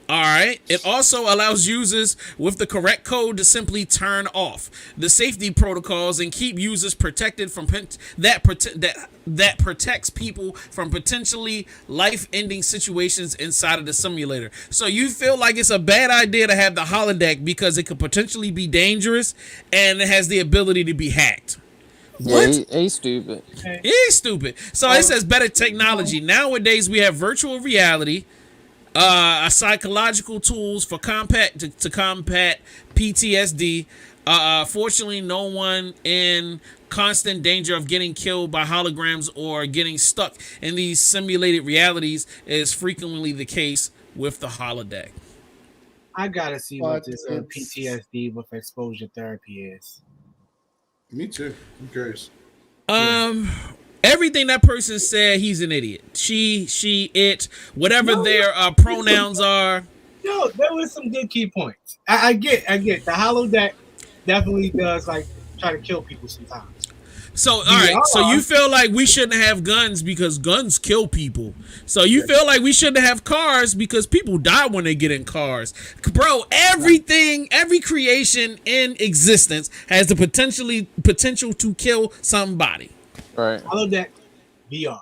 All right. It also allows users with the correct code to simply turn off the safety protocols and keep users protected from that protects people from potentially life-ending situations inside of the simulator. So you feel like it's a bad idea to have the holodeck because it could potentially be dangerous and it has the ability to be hacked. Yeah, he's stupid. He's stupid. So it says better technology. Nowadays we have virtual reality. Psychological tools for to combat PTSD. Fortunately, no one in constant danger of getting killed by holograms or getting stuck in these simulated realities is frequently the case with the holodeck. I gotta see what But this it's- PTSD with exposure therapy is. Me too. I'm curious. Everything that person said, he's an idiot. She, it, whatever their pronouns are. No, there was some good key points. I get. The holodeck definitely does like try to kill people sometimes. So, all right. So you feel like we shouldn't have guns because guns kill people. So you feel like we shouldn't have cars because people die when they get in cars. Bro, every creation in existence has the potential to kill somebody. Right. Holodeck, VR.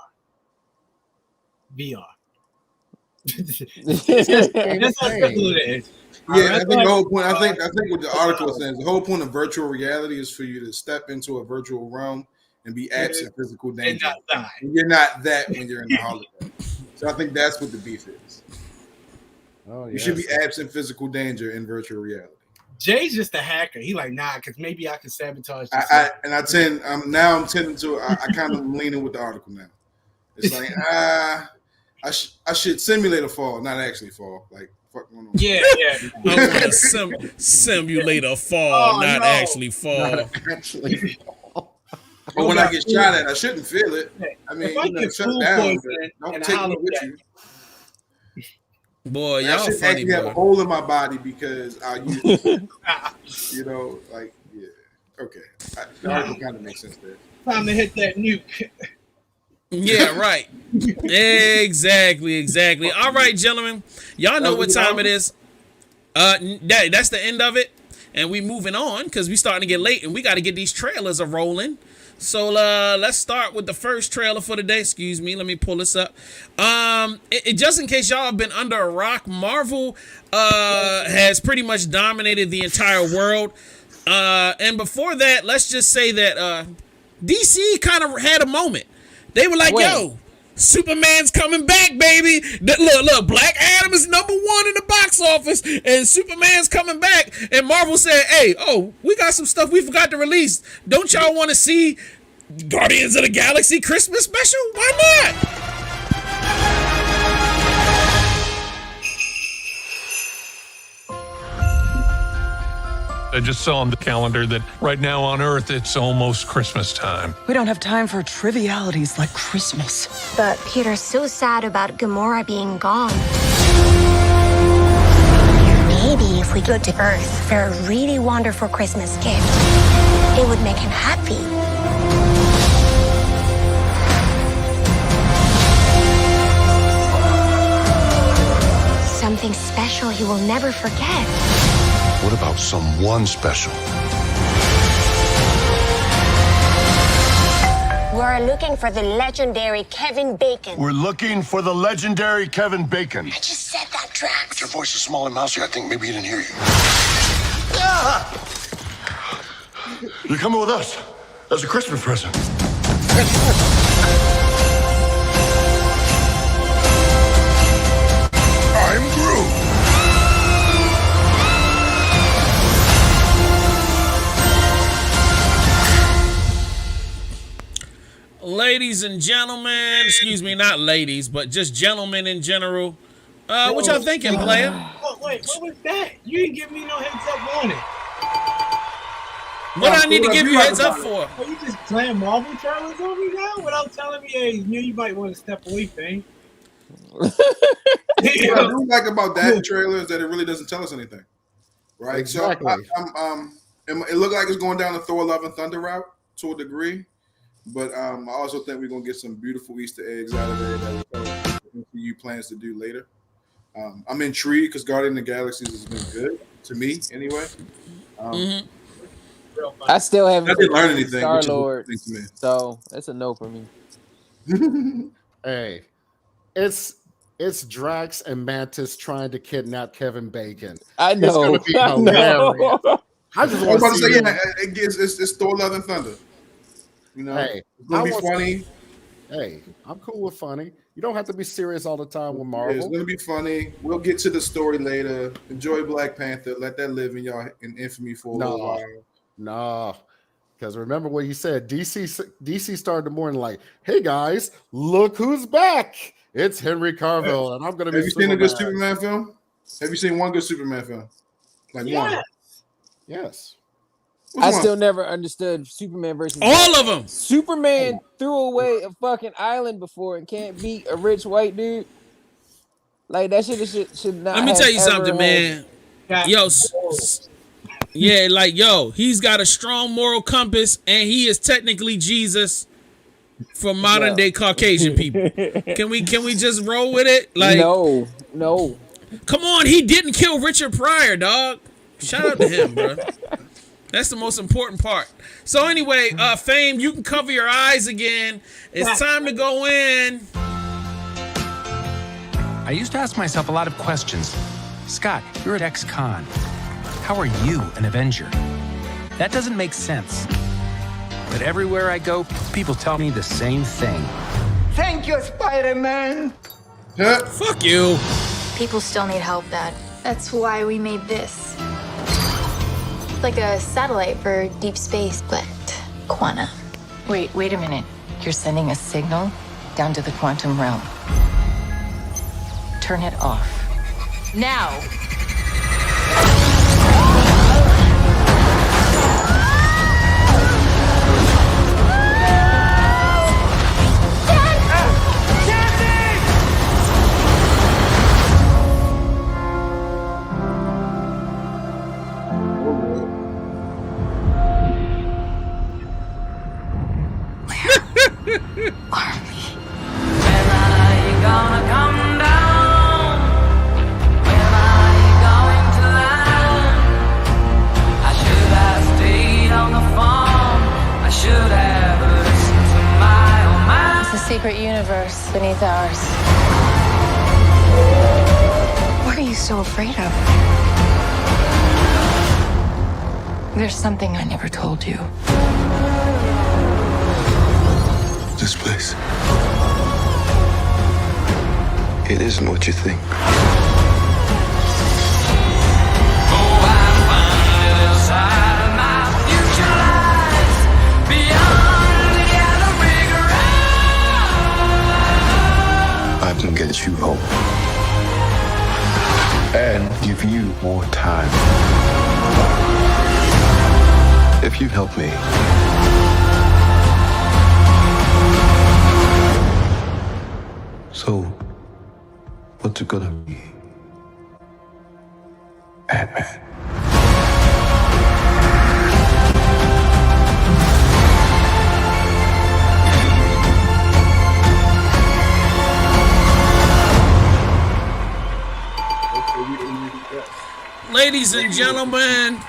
That's how simple it is. Yeah, I think the whole point. I think what the article is saying is the whole point of virtual reality is for you to step into a virtual realm and be absent physical And danger. not die. And you're not that when you're in the holodeck. So I think that's what the beef is. Oh, You should be absent physical danger in virtual reality. Jay's just a hacker. He like, nah, because maybe I can sabotage this. I'm tending to. I kind of leaning with the article now. It's like I should simulate a fall, not actually fall. Like fuck going on. Yeah. I want to simulate a fall, not actually fall. Actually, But when I get shot at, I shouldn't feel it. I mean, If I get shut food down. poisoning Don't in a take me with holodeck, you. Boy, I y'all should funny, actually have a boy. hole in my body because I use, you know, like yeah. Okay, the article kind of makes sense there. Time to hit that nuke. Yeah, right. Exactly. All right, gentlemen. Y'all know what time it is. That's the end of it. And we moving on because we starting to get late and we got to get these trailers a rolling. So let's start with the first trailer for the day. Excuse me, let me pull this up. Just in case y'all have been under a rock, Marvel has pretty much dominated the entire world. And before that, let's just say that DC kind of had a moment. They were like, yo, Superman's coming back, baby. Look, Black Adam is #1 in the box office, and Superman's coming back. And Marvel said, hey, we got some stuff we forgot to release. Don't y'all want to see Guardians of the Galaxy Christmas special? Why not? I just saw on the calendar that right now on Earth, it's almost Christmas time. We don't have time for trivialities like Christmas. But Peter's so sad about Gamora being gone. Maybe if we go to Earth for a really wonderful Christmas gift, it would make him happy. Something special he will never forget. What about someone special? We're looking for the legendary Kevin Bacon. We're looking for the legendary Kevin Bacon. I just said that, Drax. But your voice is small and mousy. I think maybe he didn't hear you. You're coming with us as a Christmas present. I'm Groot. Ladies and gentlemen, excuse me, not ladies, but just gentlemen in general. What y'all thinking, player? Oh, wait, what was that? You didn't give me no heads up on it. What I need to give you heads up for? Are you just playing Marvel trailers on me now without telling me, hey, you might want to step away, thing? What I do like about that trailer is that it really doesn't tell us anything, right? Exactly. So it looked like it's going down the Thor: Love and Thunder route to a degree, but I also think we're gonna get some beautiful Easter eggs out of there that MCU plans to do later. I'm intrigued because Guardian of the Galaxies has been good to me anyway. I still haven't. I didn't learn anything. Star-Lord, which is a good thing to me. so that's a no for me. Hey, it's Drax and Mantis trying to kidnap Kevin Bacon. I know. It's gonna be I know. hilarious. I just I was want about to to see. say, it's Thor: Love and Thunder. You know, Hey, it's gonna I be want- funny. Hey, I'm cool with funny. You don't have to be serious all the time with It's Marvel. gonna be funny. We'll get to the story later. Enjoy Black Panther. Let that live in y'all in infamy for a little No. while. No, because remember what he said. DC started the morning like, "Hey guys, look who's back! It's Henry Cavill, and I'm gonna be." Have you seen a good Superman." Superman film? Have you seen one good Superman film? Like one? Yes. Which I one? still never understood Superman versus All of them. Superman threw away a fucking island before and can't beat a rich white dude. Like that should not. Let me have tell you ever something, happened. man. Yo, yeah, like he's got a strong moral compass, and he is technically Jesus for modern day Caucasian people. Can we just roll with it? Like, no. come on, he didn't kill Richard Pryor, dog. Shout out to him, bro. That's the most important part. So anyway, Fame, you can cover your eyes again. It's time to go in. I used to ask myself a lot of questions. Scott, you're at ex-con. How are you an Avenger? That doesn't make sense. But everywhere I go, people tell me the same thing. Thank you, Spider-Man. Fuck you. People still need help, Dad. That's why we made this. Like a satellite for deep space, but quanta. Wait a minute. You're sending a signal down to the quantum realm. Turn it off. Now! It's a secret universe beneath ours. What are you so afraid of? There's something I never told you. This place. It isn't what you think. I can get you home. And give you more time. If you help me. So, what's it gonna be? Ant-Man. Ladies and gentlemen,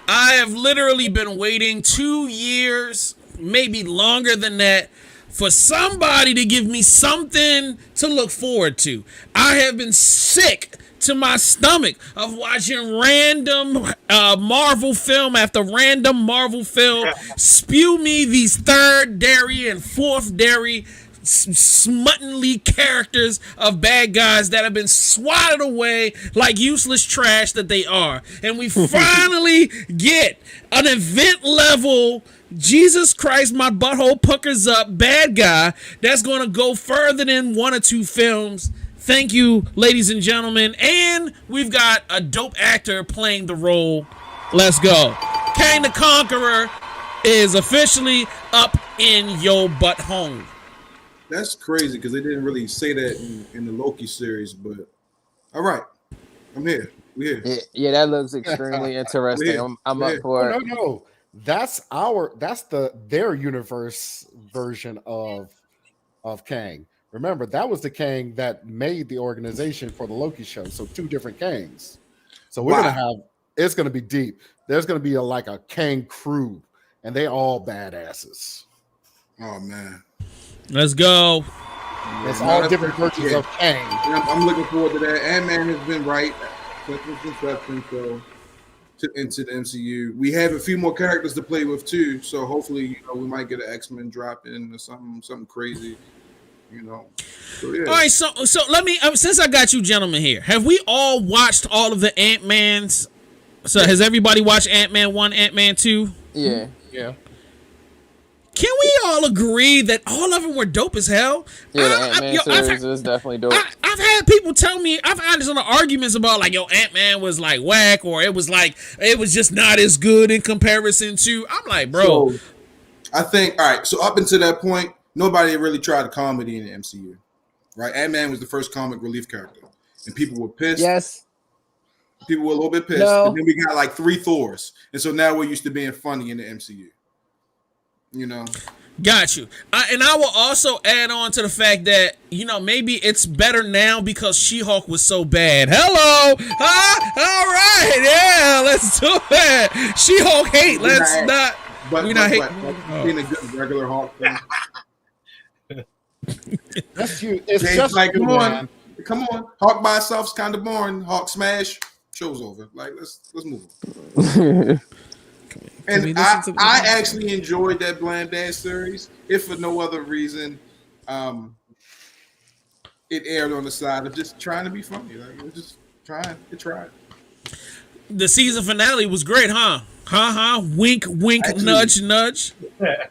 I have literally been waiting 2 years, maybe longer than that, for somebody to give me something to look forward to. I have been sick to my stomach of watching random Marvel film after random Marvel film spew me these third dairy and fourth dairy smuttingly characters of bad guys that have been swatted away like useless trash that they are. And we finally get an event level, Jesus Christ, my butthole puckers up bad guy that's going to go further than 1 or 2 films. Thank you, ladies and gentlemen. And we've got a dope actor playing the role. Let's go. Kang the Conqueror is officially up in your butthole. That's crazy because they didn't really say that in the Loki series, but all right, I'm here. We're here. Yeah, that looks extremely interesting. I'm up for it. No, that's their universe version of Kang. Remember, that was the Kang that made the organization for the Loki show. So 2 different Kangs. So we're gonna have, it's gonna be deep. There's gonna be like a Kang crew, and they all badasses. Oh man. Let's go. It's all different versions of Kang. I'm looking forward to that. Ant-Man has been right since inception, so into the MCU. We have a few more characters to play with too, so hopefully, we might get an X-Men drop in or something crazy. So, yeah. All right, so let me since I got you gentlemen here, have we all watched all of the Ant-Mans? So has everybody watched Ant-Man 1, Ant-Man 2? Yeah. Can we all agree that all of them were dope as hell? Yeah, the Ant-Man series is definitely dope. I've had people tell me, I've had some arguments about like, Ant-Man was like whack, or it was just not as good in comparison to. I'm like, bro. So, I think, all right, so up until that point, nobody really tried comedy in the MCU, right? Ant-Man was the first comic relief character, and people were pissed. Yes. People were a little bit pissed. No. And then we got like 3 Thors, and so now we're used to being funny in the MCU. Got you. And I will also add on to the fact that, maybe it's better now because She-Hulk was so bad. Hello. All right. Yeah, let's do it. She-Hulk hate. Let's not. We're not hating. Being a good regular Hulk thing. That's you. It's James, just like, come on. Hulk by itself's kind of boring. Hulk smash, show's over. Like, let's move on. And I actually enjoyed that Bland Dance series, if for no other reason. It aired on the side of just trying to be funny. Like, it was just trying. It tried. The season finale was great, huh? Wink, wink, actually, nudge, nudge. Yeah,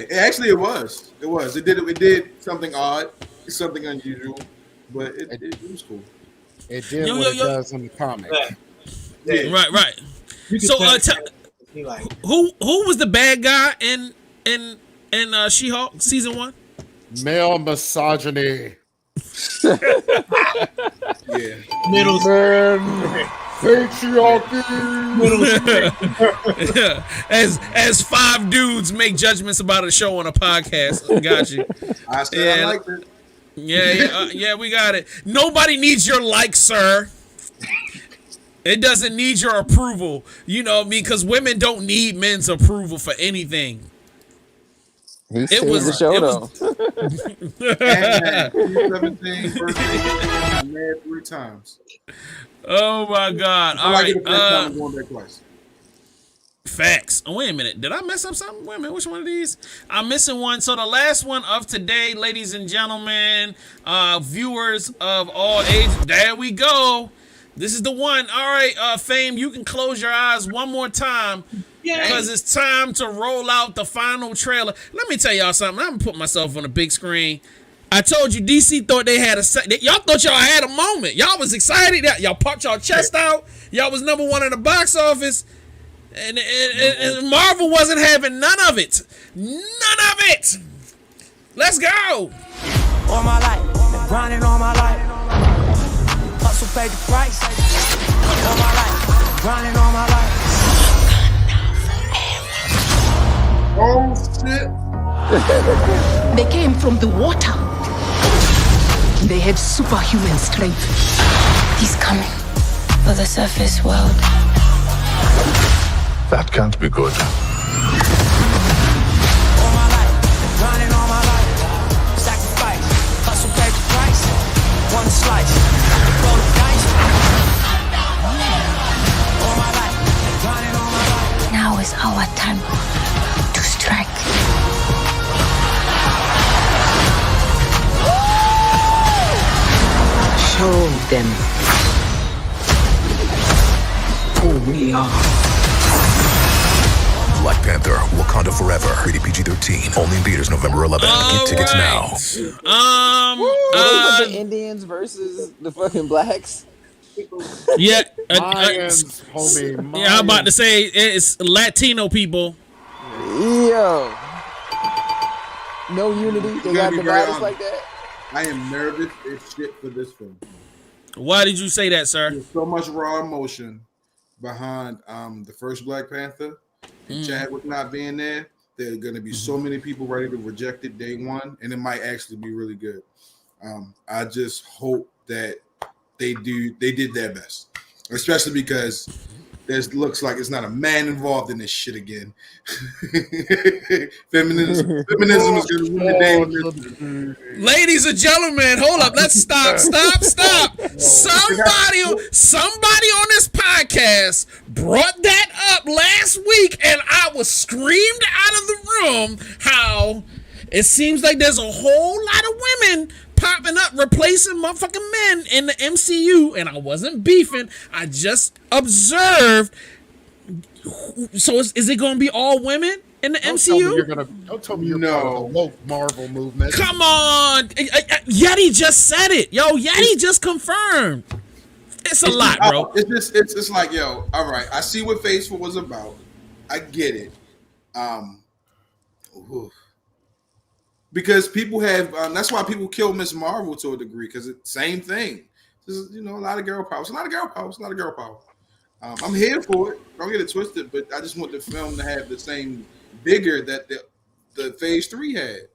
it was. It was. It did something odd, something unusual, but it was cool. It did what it does in the comic. Yeah. Right. So, who was the bad guy in She-Hulk season 1? Male misogyny. Yeah. Middle. as 5 dudes make judgments about a show on a podcast. Got you. I said I liked it. Yeah, we got it. Nobody needs your like, sir. It doesn't need your approval. You know what I mean? Because women don't need men's approval for anything. He saved the show, though. And 17 birthday, I'm married 3 times. Oh, my God. All right. Going back twice. Facts. Oh, wait a minute. Did I mess up something? Wait a minute. Which one of these? I'm missing one. So the last one of today, ladies and gentlemen, viewers of all ages. There we go. This is the one. All right, Fame, you can close your eyes one more time because it's time to roll out the final trailer. Let me tell y'all something. I'm going to put myself on a big screen. I told you DC thought they had y'all thought y'all had a moment. Y'all was excited. Y'all popped y'all chest out. Y'all was #1 in the box office. And Marvel wasn't having none of it. None of it. Let's go. All my life, grinding all my life. Hustle paid the price. All my life, grinding all my life. Oh shit. They came from the water. They had superhuman strength. He's coming for the surface world. That can't be good. All my life, grinding all my life. Sacrifice, hustle paid the price. One slice, roll the dice. All my life, grinding all my life. Now is our time to strike. Show them who we are. Black Panther, Wakanda Forever, rated PG-13, only in theaters November 11th. Get tickets now. The Indians versus the fucking blacks. Yeah, Mayans, homie. Mayans. Yeah, I'm about to say it's Latino people. Yo, no unity. They got divided like that. I am nervous as shit for this film. Why did you say that, sir? There's so much raw emotion behind the first Black Panther. And Chadwick not being there, there are going to be so many people ready to reject it day one, and it might actually be really good. I just hope that they did their best, especially because there's looks like it's not a man involved in this shit again. Feminism is going to win the day. Ladies and gentlemen, hold up. Let's stop. Somebody on this podcast brought that up last week, and I was screamed out of the room how it seems like there's a whole lot of women popping up, replacing motherfucking men in the MCU, and I wasn't beefing. I just observed. So is it going to be all women in the MCU? Don't tell me you're part of the woke Marvel movement. Come on. Yeti just said it. Yo, Yeti just confirmed. It's a lot, bro. It's like, yo, all right, I see what Phase 4 was about. I get it. Because people have, that's why people kill Miss Marvel to a degree, because it's same thing. This is, a lot of girl power. It's a lot of girl power. I'm here for it. Don't get it twisted, but I just want the film to have the same vigor that the Phase 3 had.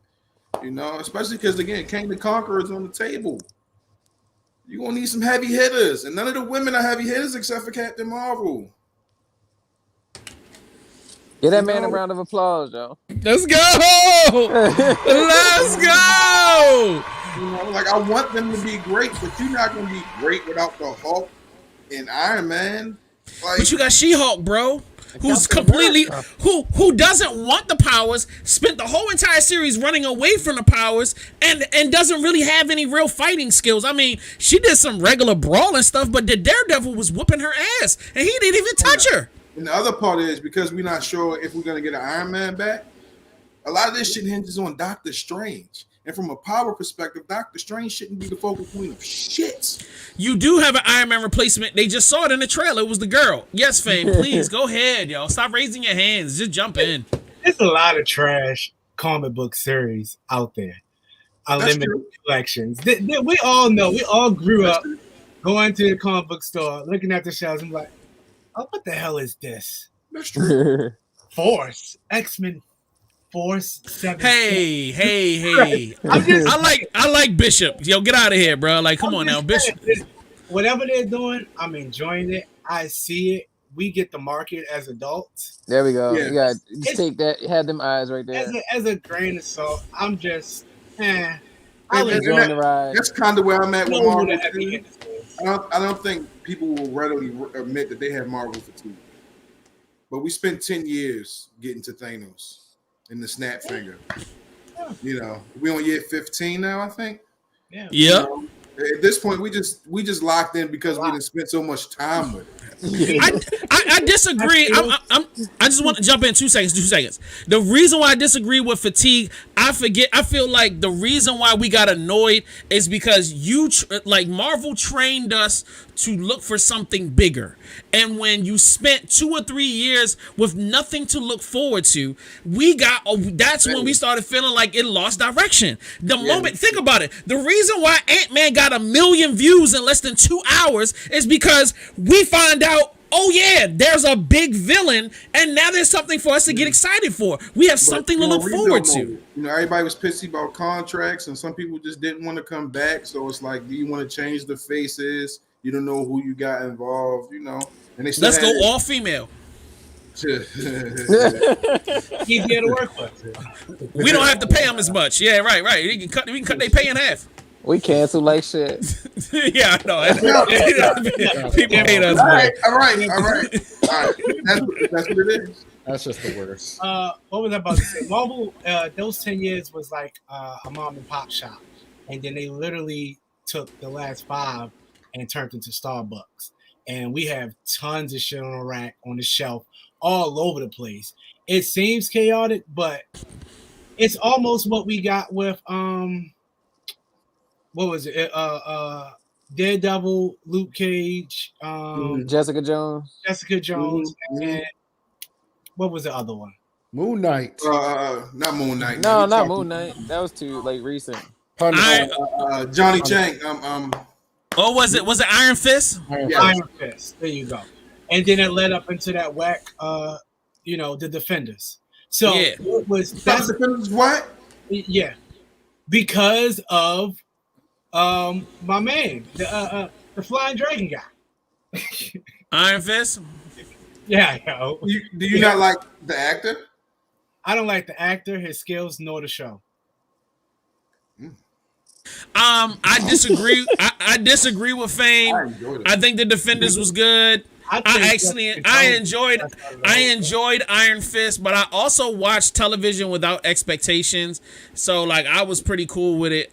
Especially because, again, King the Conqueror is on the table. You're going to need some heavy hitters, and none of the women are heavy hitters except for Captain Marvel. Give that man a round of applause, Joe. Let's go! Let's go! I want them to be great, but you're not going to be great without the Hulk and Iron Man. But you got She-Hulk, bro, who's completely who doesn't want the powers, spent the whole entire series running away from the powers, and doesn't really have any real fighting skills. I mean, she did some regular brawling stuff, but the Daredevil was whooping her ass, and he didn't even touch her. And the other part is, because we're not sure if we're going to get an Iron Man back, a lot of this shit hinges on Doctor Strange. And from a power perspective, Doctor Strange shouldn't be the focal point of shit. You do have an Iron Man replacement. They just saw it in the trailer. It was the girl. Yes, Fame, please go ahead, y'all. Stop raising your hands. Just jump in. There's a lot of trash comic book series out there. Unlimited collections. We all know. We all grew up Going to the comic book store, looking at the shelves, I'm like, oh, what the hell is this? That's true. Force. X-Men Force 7. Hey. I like Bishop. Yo, get out of here, bro. Like, come on now, Bishop. Whatever they're doing, I'm enjoying it. I see it. We get the market as adults. There we go. Yeah. You got just take that. Have them eyes right there. As a grain of salt, I'm just, I'll enjoy the ride. That's kind of where I'm at with No, Marvel. the I don't think people will readily admit that they have Marvel fatigue. But we spent 10 years getting to Thanos in the snap finger. You know, we on year 15 now, I think. Yeah. Yeah. You know, at this point, we just locked in because we didn't spend so much time with it. I disagree. I just want to jump in 2 seconds. 2 seconds. The reason why I disagree with fatigue, I feel like the reason why we got annoyed is because Marvel trained us to look for something bigger, and when you spent 2 or 3 years with nothing to look forward to, that's when we started feeling like it lost direction. The moment, think about it, the reason why Ant-Man got 1 million views in less than 2 hours is because we find out, oh yeah, there's a big villain, and now there's something for us to get excited for. We have something to look forward to. You know, everybody was pissy about contracts, and some people just didn't want to come back. So it's like, do you want to change the faces? You don't know who you got involved, you know. And they still Let's go all female. Easier to work with. We don't have to pay them as much. Yeah, right. We can cut their pay in half. We cancel like shit. Yeah, I know. People hate us. All right. That's what it is. That's just the worst. What was I about to say? Marvel, those 10 years was like a mom and pop shop. And then they literally took the last 5 and turned into Starbucks. And we have tons of shit on the rack, on the shelf, all over the place. It seems chaotic, but it's almost what we got with what was it? Daredevil, Luke Cage, Jessica Jones, and what was the other one? Moon Knight. Not Moon Knight. No, not Moon Knight. That was too recent. Johnny Chang. Oh, was it Iron Fist? Iron Fist. There you go. And then it led up into that whack, the Defenders. So it was that's Defenders. What? Yeah, because of my man, the Flying Dragon guy. Iron Fist. Yeah, yo. Do you not like the actor? I don't like the actor, his skills, nor the show. I disagree. I disagree with Fame. I think the Defenders was good. I enjoyed Iron Fist, but I also watched television without expectations. So like I was pretty cool with it.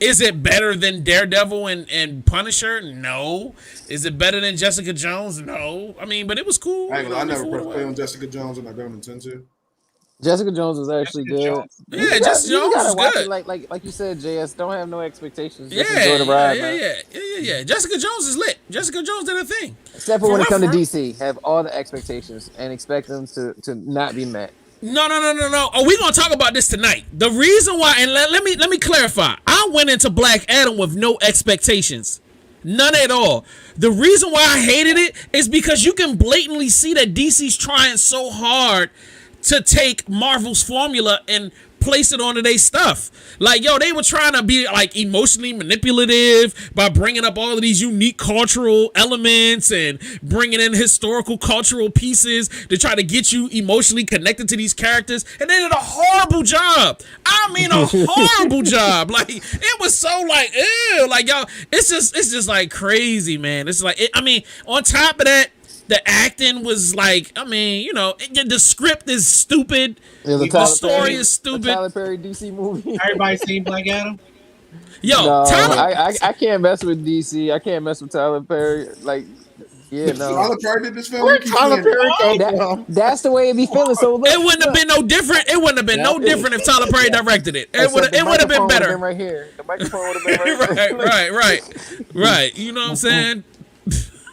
Is it better than Daredevil and Punisher? No. Is it better than Jessica Jones? No. I mean, but it was cool. I never pressed play on Jessica Jones, and I don't intend to. Jessica Jones was actually good. Yeah, Jessica Jones was good. Like you said, JS, don't have no expectations. Yeah, just enjoy the ride, man. Yeah. Jessica Jones is lit. Jessica Jones did her thing. Except for when it comes to DC, have all the expectations and expect them to not be met. No. Oh, we're gonna talk about this tonight. The reason why, and let me clarify. I went into Black Adam with no expectations. None at all. The reason why I hated it is because you can blatantly see that DC's trying so hard to take Marvel's formula and place it onto their stuff. Like, yo, they were trying to be like emotionally manipulative by bringing up all of these unique cultural elements and bringing in historical cultural pieces to try to get you emotionally connected to these characters. And they did a horrible job. I mean, a horrible job. Like, it was so like, ew, like, yo, it's just like crazy, man. It's like, on top of that, the acting was like, the script is stupid. The story is stupid. The Tyler Perry DC movie. Everybody seen Black Adam? Yo, no, Tyler, I can't mess with DC. I can't mess with Tyler Perry. Like, yeah, no. Tyler Perry did this film. Where Tyler Perry that's the way it be feeling. So it wouldn't have been no different. It wouldn't have been no different if Tyler Perry directed it. It would have been better. Right here, the microphone would have been right here. right. You know what I'm saying?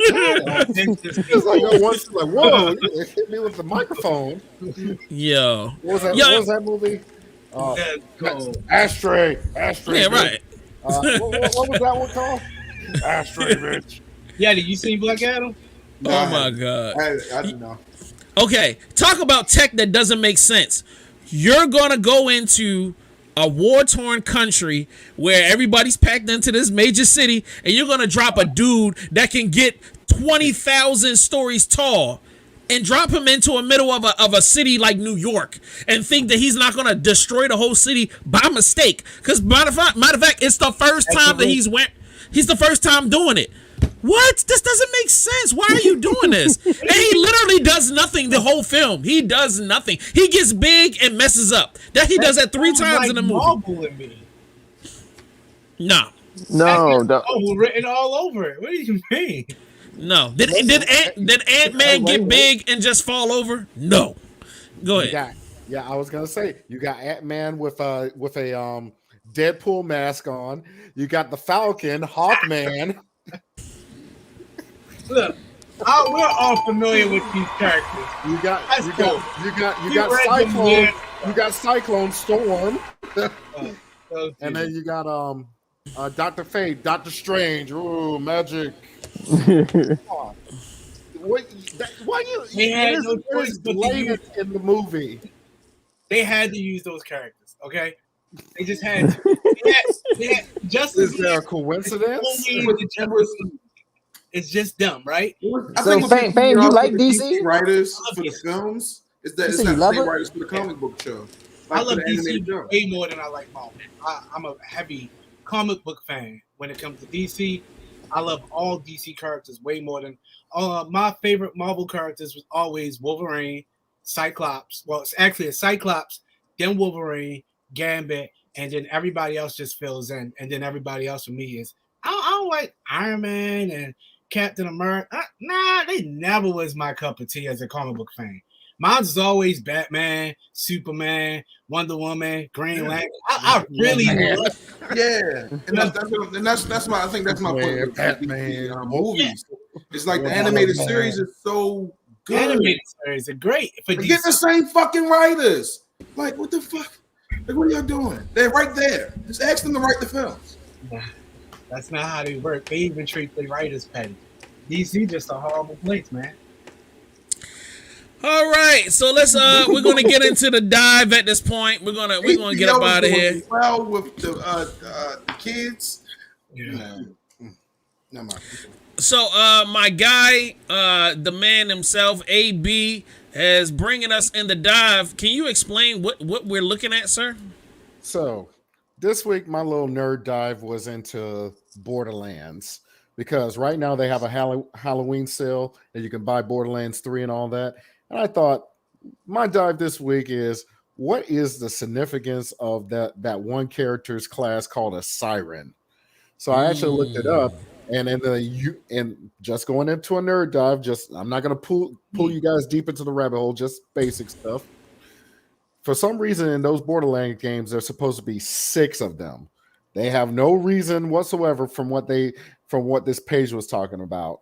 It's like, whoa, it hit me with the microphone. Yo. What was that movie? Ashtray. Yeah, right. What was that one called? Ashtray, bitch. Yeah, did you see Black Adam? Oh my God. I do know. Okay, talk about tech that doesn't make sense. You're gonna go into a war-torn country where everybody's packed into this major city, and you're gonna drop a dude that can get 20,000 stories tall and drop him into the middle of a city like New York and think that he's not gonna destroy the whole city by mistake. Because matter of fact, it's the first time that he's the first time doing it. What? This doesn't make sense. Why are you doing this? And he literally does nothing the whole film. He does nothing. He gets big and messes up. He does that 3 times in the movie. No. No, Marvel written all over it. What do you mean? No. Did Ant-Man get big and just fall over? No. Go ahead. I was gonna say you got Ant-Man with a Deadpool mask on. You got the Falcon, Hawkman. Look, we're all familiar with these characters. You got Cyclone. You got Cyclone Storm. And then you got Dr. Fate, Dr. Strange. Ooh, magic. Why you? They had no choice but to use in the movie. They had to use those characters. Okay, they just had to. They had Justice. Is there a coincidence? It's just dumb, right? So, Fame, you like DC writers for the films? Is that it's not the same writers for the comic book show? I love DC way more than I like Marvel. I'm a heavy comic book fan. When it comes to DC, I love all DC characters way more than my favorite Marvel characters was always Wolverine, Cyclops. Well, it's actually a Cyclops, then Wolverine, Gambit, and then everybody else just fills in. And then everybody else for me is I don't like Iron Man and Captain America. Nah, they never was my cup of tea as a comic book fan. Mine's is always Batman, Superman, Wonder Woman, Green Lantern. I really love and that's my I think that's my point with Batman movies. It's like the animated series is so good. Animated series are great. They get the same fucking writers. Like, what the fuck? Like, what are y'all doing? They're right there. Just ask them to write the films. That's not how they work. They even treat the writers petty. DC just a horrible place, man. All right, so let's we're gonna get into the dive at this point. We're gonna get up out of here. Well, with the kids. Yeah. Never mind. So my guy, the man himself, AB, is bringing us in the dive. Can you explain what we're looking at, sir? So this week, my little nerd dive was into Borderlands because right now they have a Halloween sale and you can buy Borderlands 3 and all that. And I thought my dive this week is what is the significance of that one character's class called a siren? So I actually looked it up, and just going into a nerd dive. I'm not going to pull you guys deep into the rabbit hole. Just basic stuff. For some reason, in those Borderlands games, there's supposed to be 6 of them. They have no reason whatsoever from what this page was talking about.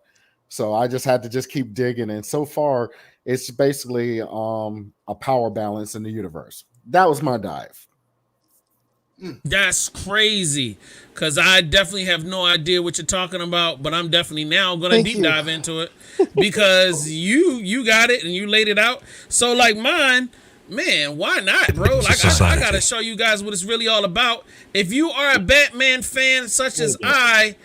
So I just had to just keep digging, and so far, it's basically a power balance in the universe. That was my dive. That's crazy, because I definitely have no idea what you're talking about, but I'm definitely now going to deep dive into it because you got it and you laid it out. So like mine, man, why not, bro? Like I got to show you guys what it's really all about. If you are a Batman fan such as I,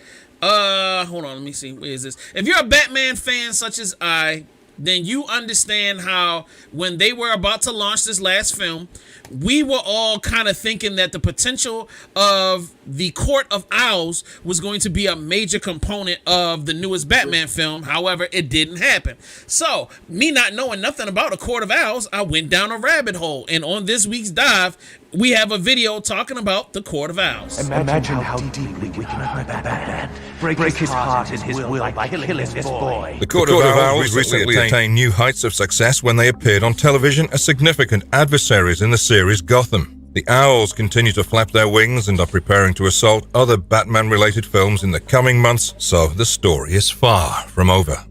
hold on, let me see. Where is this? If you're a Batman fan such as I, then you understand how when they were about to launch this last film, we were all kind of thinking that the potential of the Court of Owls was going to be a major component of the newest Batman film. However, it didn't happen. So, me not knowing nothing about a Court of Owls, I went down a rabbit hole. And on this week's dive, we have a video talking about the Court of Owls. Imagine how deeply we can hurt Batman. Break his heart and his will by killing this boy. The Court of Owls recently attained new heights of success when they appeared on television as significant adversaries in the series Gotham. The Owls continue to flap their wings and are preparing to assault other Batman-related films in the coming months, so the story is far from over.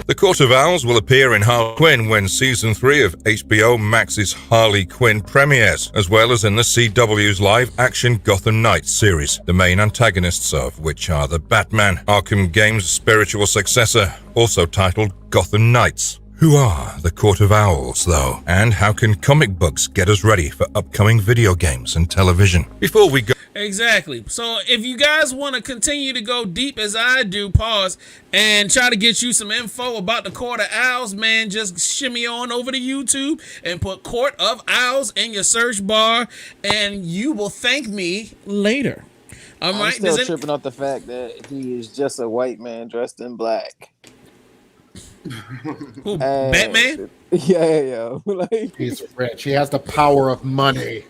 The Court of Owls will appear in Harley Quinn when Season 3 of HBO Max's Harley Quinn premieres, as well as in the CW's live-action Gotham Knights series, the main antagonists of which are the Batman, Arkham Games' spiritual successor, also titled Gotham Knights. Who are the Court of Owls, though? And how can comic books get us ready for upcoming video games and television? Before we go... Exactly. So if you guys want to continue to go deep as I do, pause, and try to get you some info about the Court of Owls, man, just shimmy on over to YouTube and put Court of Owls in your search bar, and you will thank me later. I'm still tripping off the fact that he is just a white man dressed in black. Who, Batman? Yeah. Like, he's rich. He has the power of money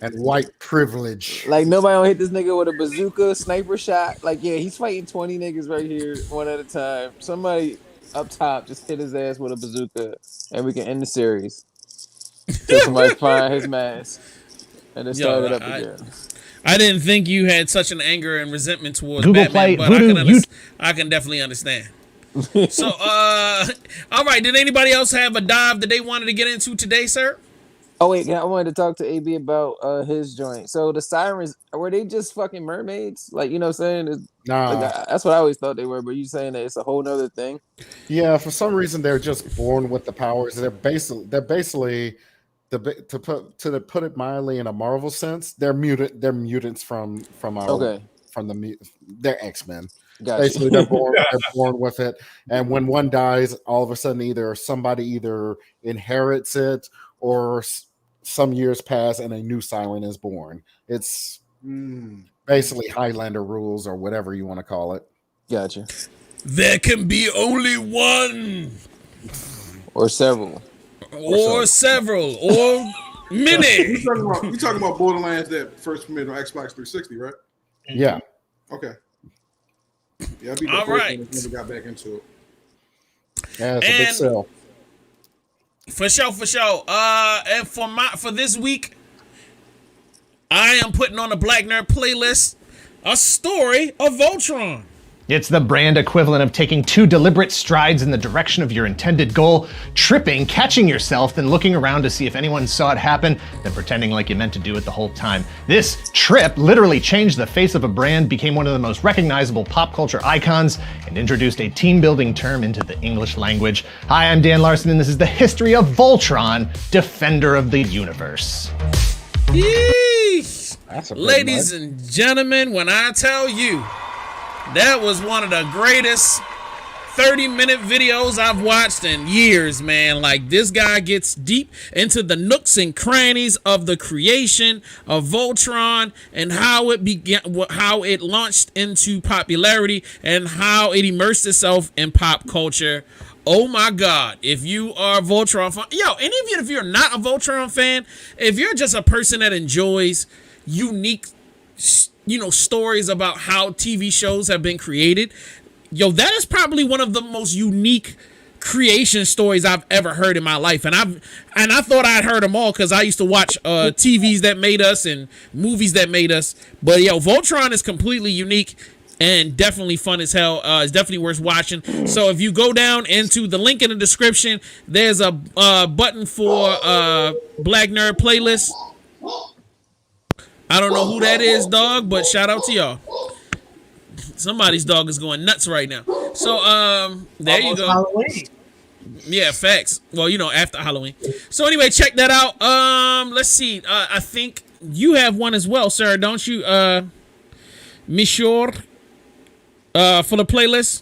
and white privilege. Like, nobody don't hit this nigga with a bazooka sniper shot. Like, yeah, he's fighting 20 niggas right here, one at a time. Somebody up top just hit his ass with a bazooka, and we can end the series. Till somebody find his mask and then start it up again. I didn't think you had such an anger and resentment towards Google Batman, Play, but Voodoo, I can definitely understand. So, all right. Did anybody else have a dive that they wanted to get into today, sir? Oh wait, I wanted to talk to AB about his joint. So the sirens, were they just fucking mermaids? Like, you know what I'm saying? Nah. Like, that's what I always thought they were, but you saying that it's a whole nother thing? Yeah, for some reason they're just born with the powers. They're basically to put it mildly in a Marvel sense, they're mutants from our they're X-Men. Gotcha. Basically, they're born with it, and when one dies, all of a sudden somebody inherits it, or some years pass and a new siren is born. It's basically Highlander rules or whatever you want to call it. Gotcha. There can be only one, or several, or many. We talking about Borderlands that first premiered on Xbox 360, right? Yeah. Okay. Yeah, I beat the all first right. one and never got back into it. Yeah, it's a big sell. For sure. And for this week, I am putting on the Black Nerd playlist a story of Voltron. It's the brand equivalent of taking 2 deliberate strides in the direction of your intended goal, tripping, catching yourself, then looking around to see if anyone saw it happen, then pretending like you meant to do it the whole time. This trip literally changed the face of a brand, became one of the most recognizable pop culture icons, and introduced a team-building term into the English language. Hi, I'm Dan Larson, and this is the history of Voltron, Defender of the Universe. Yeesh. Ladies and gentlemen, when I tell you, that was one of the greatest 30-minute videos I've watched in years, man. Like, this guy gets deep into the nooks and crannies of the creation of Voltron and how it began, how it launched into popularity, and how it immersed itself in pop culture. Oh my God, if you are a Voltron fan, and even if you're not a Voltron fan, if you're just a person that enjoys unique stories about how TV shows have been created, that is probably one of the most unique creation stories I've ever heard in my life. And I thought I'd heard them all because I used to watch TVs that made us and movies that made us. But Voltron is completely unique and definitely fun as hell. It's definitely worth watching. So if you go down into the link in the description, there's a button for Black Nerd playlist. I don't know who that is, dog, but shout out to y'all. Somebody's dog is going nuts right now. So, there you go. Halloween. Yeah, facts. Well, after Halloween. So anyway, check that out. Let's see. I think you have one as well, sir, don't you, Monsieur, for the playlist?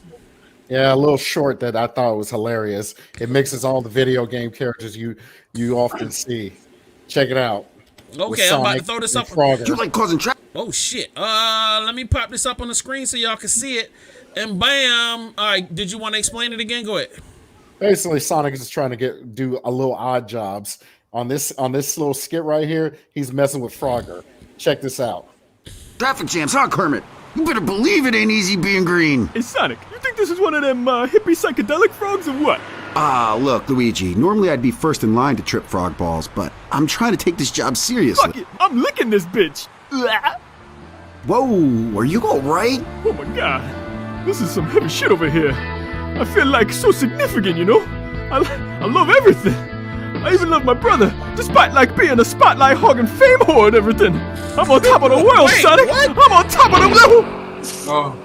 Yeah, a little short that I thought was hilarious. It mixes all the video game characters you often see. Check it out. Okay, I'm about to throw this up. You like causing trouble? Oh shit! Let me pop this up on the screen so y'all can see it. And bam! All right, did you want to explain it again? Go ahead. Basically, Sonic is trying to do a little odd jobs on this little skit right here. He's messing with Frogger. Check this out. Traffic jams, huh, Kermit? You better believe it ain't easy being green. Hey, Sonic, you think this is one of them hippie psychedelic frogs or what? Look, Luigi, normally I'd be first in line to trip frog balls, but I'm trying to take this job seriously. Fuck it, I'm licking this bitch. Whoa, are you all right? Oh my God, this is some heavy shit over here. I feel like so significant, you know? I love everything. I even love my brother, despite like being a spotlight hogging fame whore and everything. I'm on top of the world, Sonic. What? I'm on top of the level. Oh,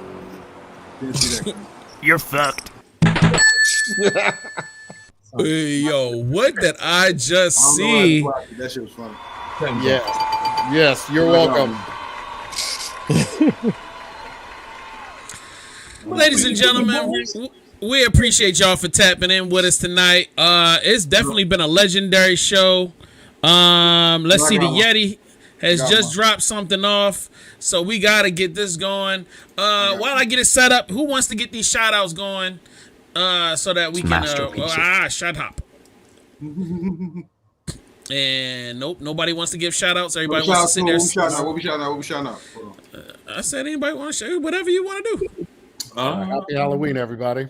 didn't see that. You're fucked. Hey, yo, what did I just I don't know see? why that shit was funny. Yes, you're welcome. Ladies and gentlemen, we appreciate y'all for tapping in with us tonight. It's definitely been a legendary show. Let's see, the Yeti has just dropped something off, so we gotta get this going. While I get it set up, who wants to get these shout outs going? So that we can shout hop. And nope, nobody wants to give shout outs. Everybody wants to sit there. What we shouting out? I said anybody want to show whatever you want to do. Happy Halloween, everybody.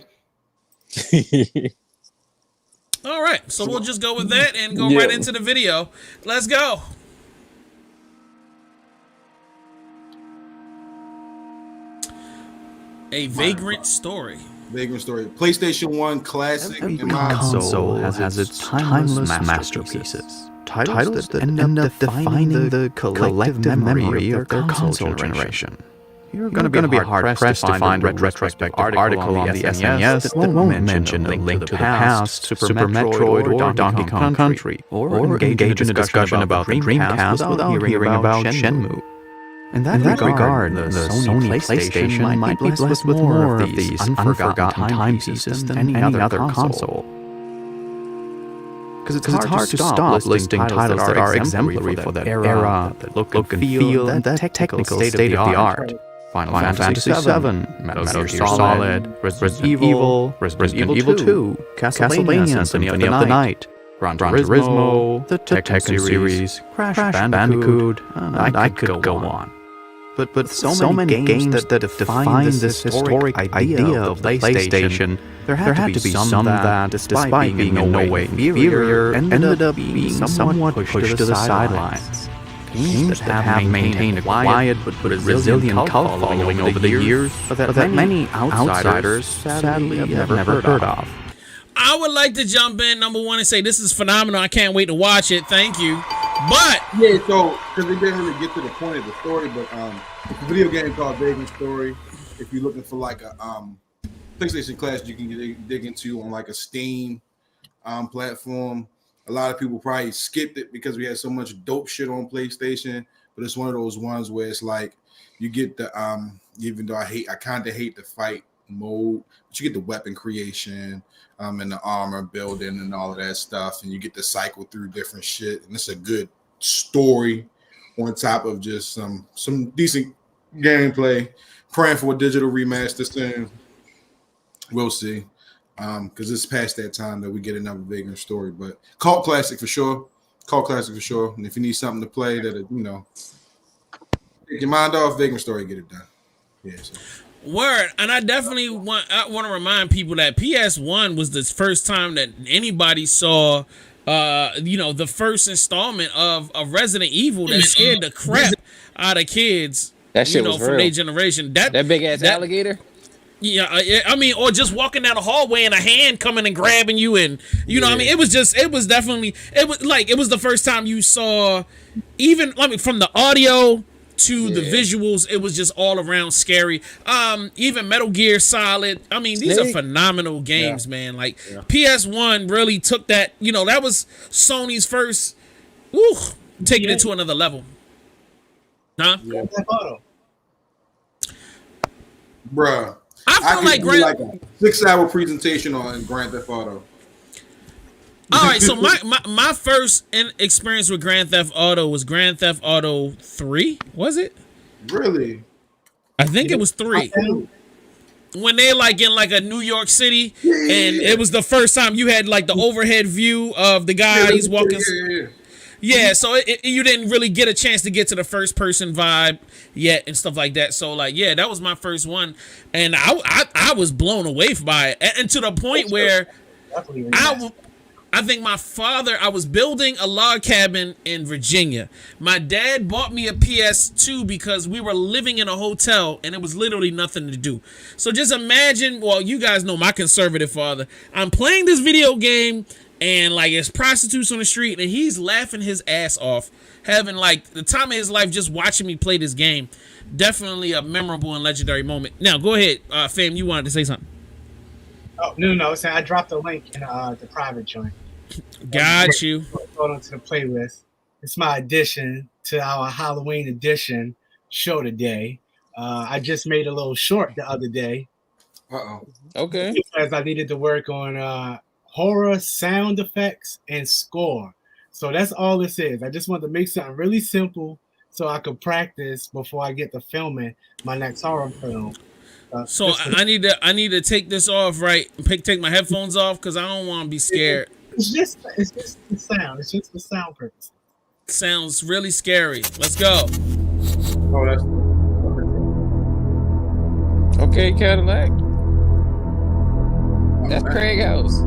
All right, so we'll just go with that and go right into the video. Let's go. A Vagrant Story. Vagrant Story. PlayStation 1 classic. Every console has its timeless masterpieces. Titles that end up defining the collective memory of their console generation. You're going to be hard-pressed to find a retrospective article on the SNES that won't mention a Link to the Past, Super Metroid, or Donkey Kong Country, or engage in a discussion about the Dreamcast without hearing about Shenmue. In that regard, the Sony PlayStation might be blessed with more of these unforgotten timepieces than any other console. Because it's hard to stop listing titles that are exemplary for that era, that look and feel, and that technical state of the art. Final Fantasy VII, Metal Gear Solid, Resident Evil, Resident Evil 2, Castlevania Symphony of the Night, Gran Turismo, the Tekken series, Crash Bandicoot, I could go on. But so many games that define this historic idea of the PlayStation, there had to be some that, despite being in no way inferior, ended up being somewhat pushed to the sidelines. Games that have maintained a quiet but resilient cult following over the years, but that many outsiders sadly have never heard of. I would like to jump in, number one, and say this is phenomenal. I can't wait to watch it. Thank you. But yeah, so because they didn't really get to the point of the story, but it's a video game called Vagrant Story. If you're looking for like a PlayStation classic, you can dig into on like a Steam platform. A lot of people probably skipped it because we had so much dope shit on PlayStation, but it's one of those ones where it's like you get the even though I kind of hate the fight mode, but you get the weapon creation and the armor building and all of that stuff, and you get to cycle through different shit, and it's a good story on top of just some decent gameplay. Praying for a digital remaster soon. We'll see. Because it's past that time that we get another Vagrant Story, but cult classic for sure. And if you need something to play that, take your mind off, Vagrant Story, get it done. Yeah. So. Word, and I definitely want to remind people that PS1 was the first time that anybody saw, the first installment of Resident Evil that scared the crap out of kids. That shit was from their generation. That big ass alligator. Yeah, I mean, or just walking down the hallway and a hand coming and grabbing you, and what I mean. It was the first time you saw, even from the audio to the visuals, it was just all around scary. Even Metal Gear Solid. I mean, these are phenomenal games, man. Like PS1 really took that. That was Sony's first, taking it to another level. Huh? Yeah. Bruh. I feel like a 6-hour presentation on Grand Theft Auto. All right, so my first experience with Grand Theft Auto was Grand Theft Auto 3. Was it? Really? I think it was 3. When they're like in like a New York City, and it was the first time you had like the overhead view of the guy he's walking. Yeah, so you didn't really get a chance to get to the first person vibe yet and stuff like that. So like, that was my first one, and I was blown away by it, and to the point where I think I was building a log cabin in Virginia. My dad bought me a PS2 because we were living in a hotel and it was literally nothing to do. So just imagine, well, you guys know my conservative father. I'm playing this video game and like it's prostitutes on the street and he's laughing his ass off, having like the time of his life just watching me play this game. Definitely a memorable and legendary moment. Now, go ahead, fam, you wanted to say something. Oh, no. So I dropped a link in the private joint. Got you. Throw it onto the playlist. It's my addition to our Halloween edition show today. I just made a little short the other day. Okay. Because I needed to work on horror sound effects and score. So that's all this is. I just wanted to make something really simple so I could practice before I get to filming my next horror film. So I need to take this off, right? Take my headphones off because I don't want to be scared. It's just the sound. It's just the sound purpose. Sounds really scary. Let's go. Oh, that's Okay, Cadillac. That's Craig House.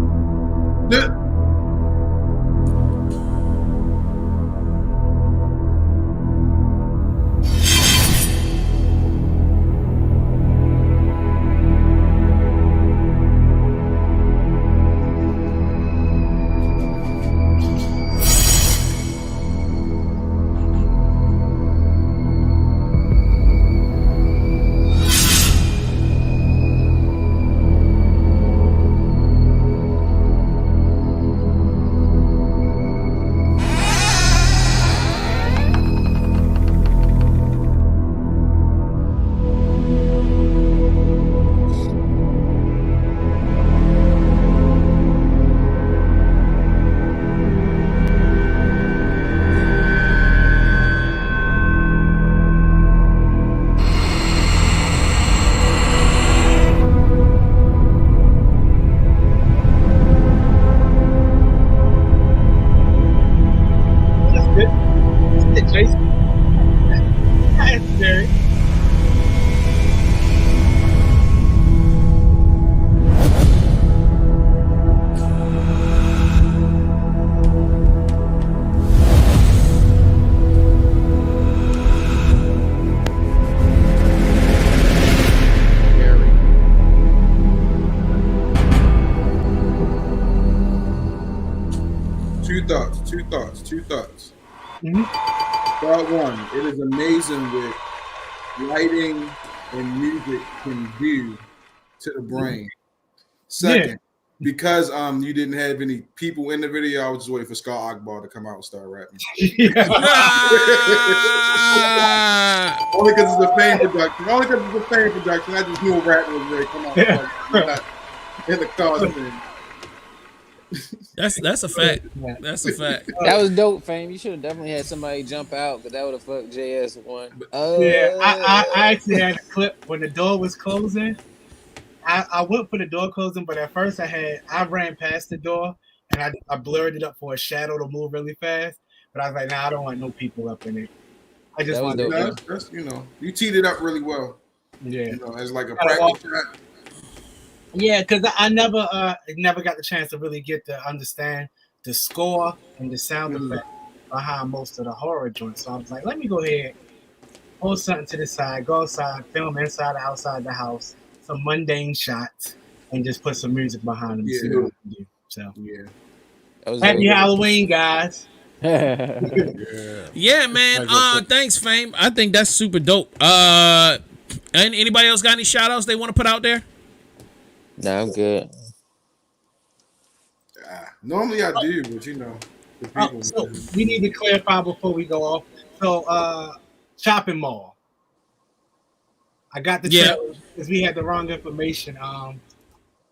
Two thoughts. Thought one, it is amazing what lighting and music can do to the brain. Second, because you didn't have any people in the video, I was just waiting for Scott Akbar to come out and start rapping. Only because it's a fan production. I just knew a rapper was ready to come out in the costume. That's a fact. That's a fact. That was dope, fam. You should have definitely had somebody jump out because that would have fucked JS1. Yeah, I actually had a clip when the door was closing. I went for the door closing, but at first I ran past the door and I blurred it up for a shadow to move really fast. But I was like, nah, I don't want no people up in it. I just want to. That's you teed it up really well. Yeah, as like a practice shot. Yeah, because I never got the chance to really get to understand the score and the sound effect behind most of the horror joints. So I was like, let me go ahead, hold something to the side, go outside, film inside or outside the house, some mundane shots, and just put some music behind them. See what I can do. So happy Halloween, guys. Yeah, man. Thanks, fam. I think that's super dope. Anybody else got any shout outs they want to put out there? No, I'm good. Normally I do, but the people. So we need to clarify before we go off. So shopping mall. I got the trailer because we had the wrong information.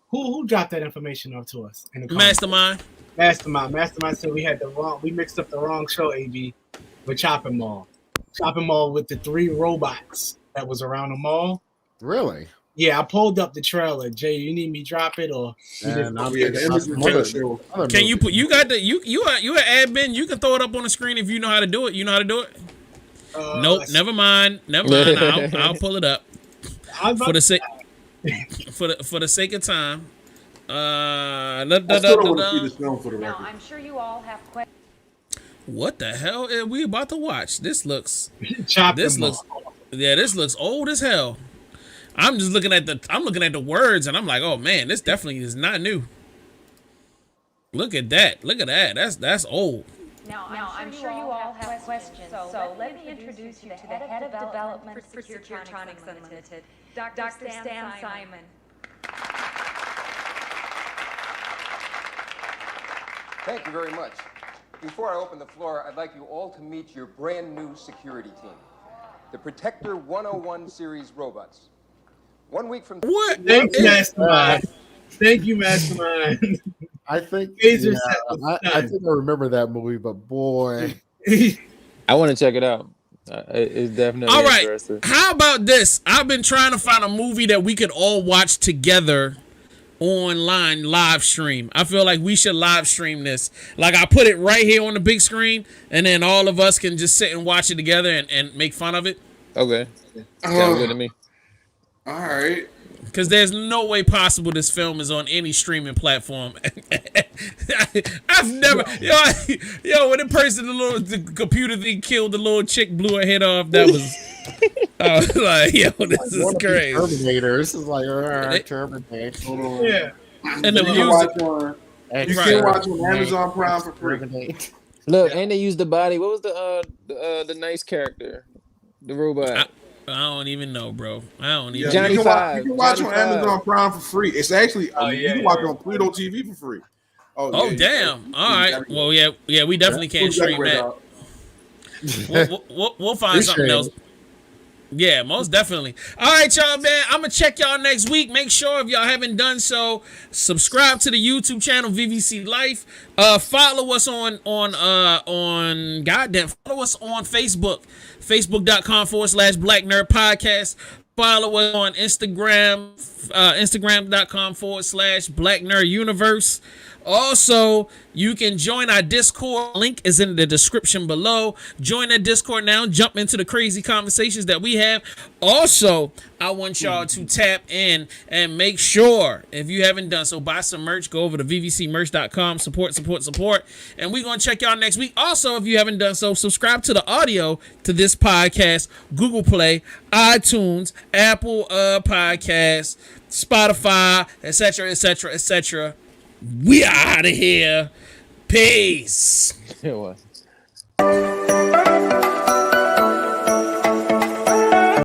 Who dropped that information off to us? In the Mastermind said we mixed up the wrong show, AB, with Shopping Mall. Shopping Mall with the 3 robots that was around the mall. Really? Yeah, I pulled up the trailer. Jay, you need me to drop it or? Can you put? You got the you an admin. You can throw it up on the screen if you know how to do it. You know how to do it. Nope. Never mind. I'll pull it up for the sake of time. I still don't want to see this film for the record. Now, I'm sure you all have questions. What the hell are we about to watch? This looks this looks old as hell. I'm just looking at the words and I'm like, oh man, this definitely is not new. Look at that. That's old. Now, I'm sure you all have questions. So let me introduce you to the head of development for Securitronics Unlimited, Dr. Stan Simon. Thank you very much. Before I open the floor, I'd like you all to meet your brand new security team, the Protector 101 series robots. 1 week from what? Thank you, Mastermind. Thank you, Mastermind. I think I think I remember that movie, but boy, I want to check it out. It's definitely all right. interesting. How about this? I've been trying to find a movie that we could all watch together online live stream. I feel like we should live stream this. Like I put it right here on the big screen, and then all of us can just sit and watch it together and make fun of it. Okay, sounds good to me. All right. Because there's no way possible this film is on any streaming platform. I've never, yo, when the computer thing killed the little chick, blew her head off. That was, I was like, yo, this is crazy. Terminator. This is like Terminator. Yeah. And the music. You can watch on Amazon Prime for free. Look, and they used the body. What was the nice character, the robot? I don't even know, bro. I don't even. You can watch on Amazon Prime for free. It's actually you can watch on Pluto TV for free. Oh damn! All right. Well, yeah, we definitely can't stream that. We'll find something else. Yeah, most definitely. All right, y'all, man. I'm gonna check y'all next week. Make sure if y'all haven't done so, subscribe to the YouTube channel VVC Life. Follow us on Facebook. Facebook.com/Black Nerd Podcast. Follow us on Instagram. Instagram.com/Black Nerd Universe. Also, you can join our Discord. Link is in the description below. Join that Discord now. Jump into the crazy conversations that we have. Also, I want y'all to tap in and make sure, if you haven't done so, buy some merch. Go over to vvcmerch.com. Support. And we're going to check y'all next week. Also, if you haven't done so, subscribe to the audio to this podcast. Google Play, iTunes, Apple Podcasts, Spotify, etc. We out of here. Peace. It was.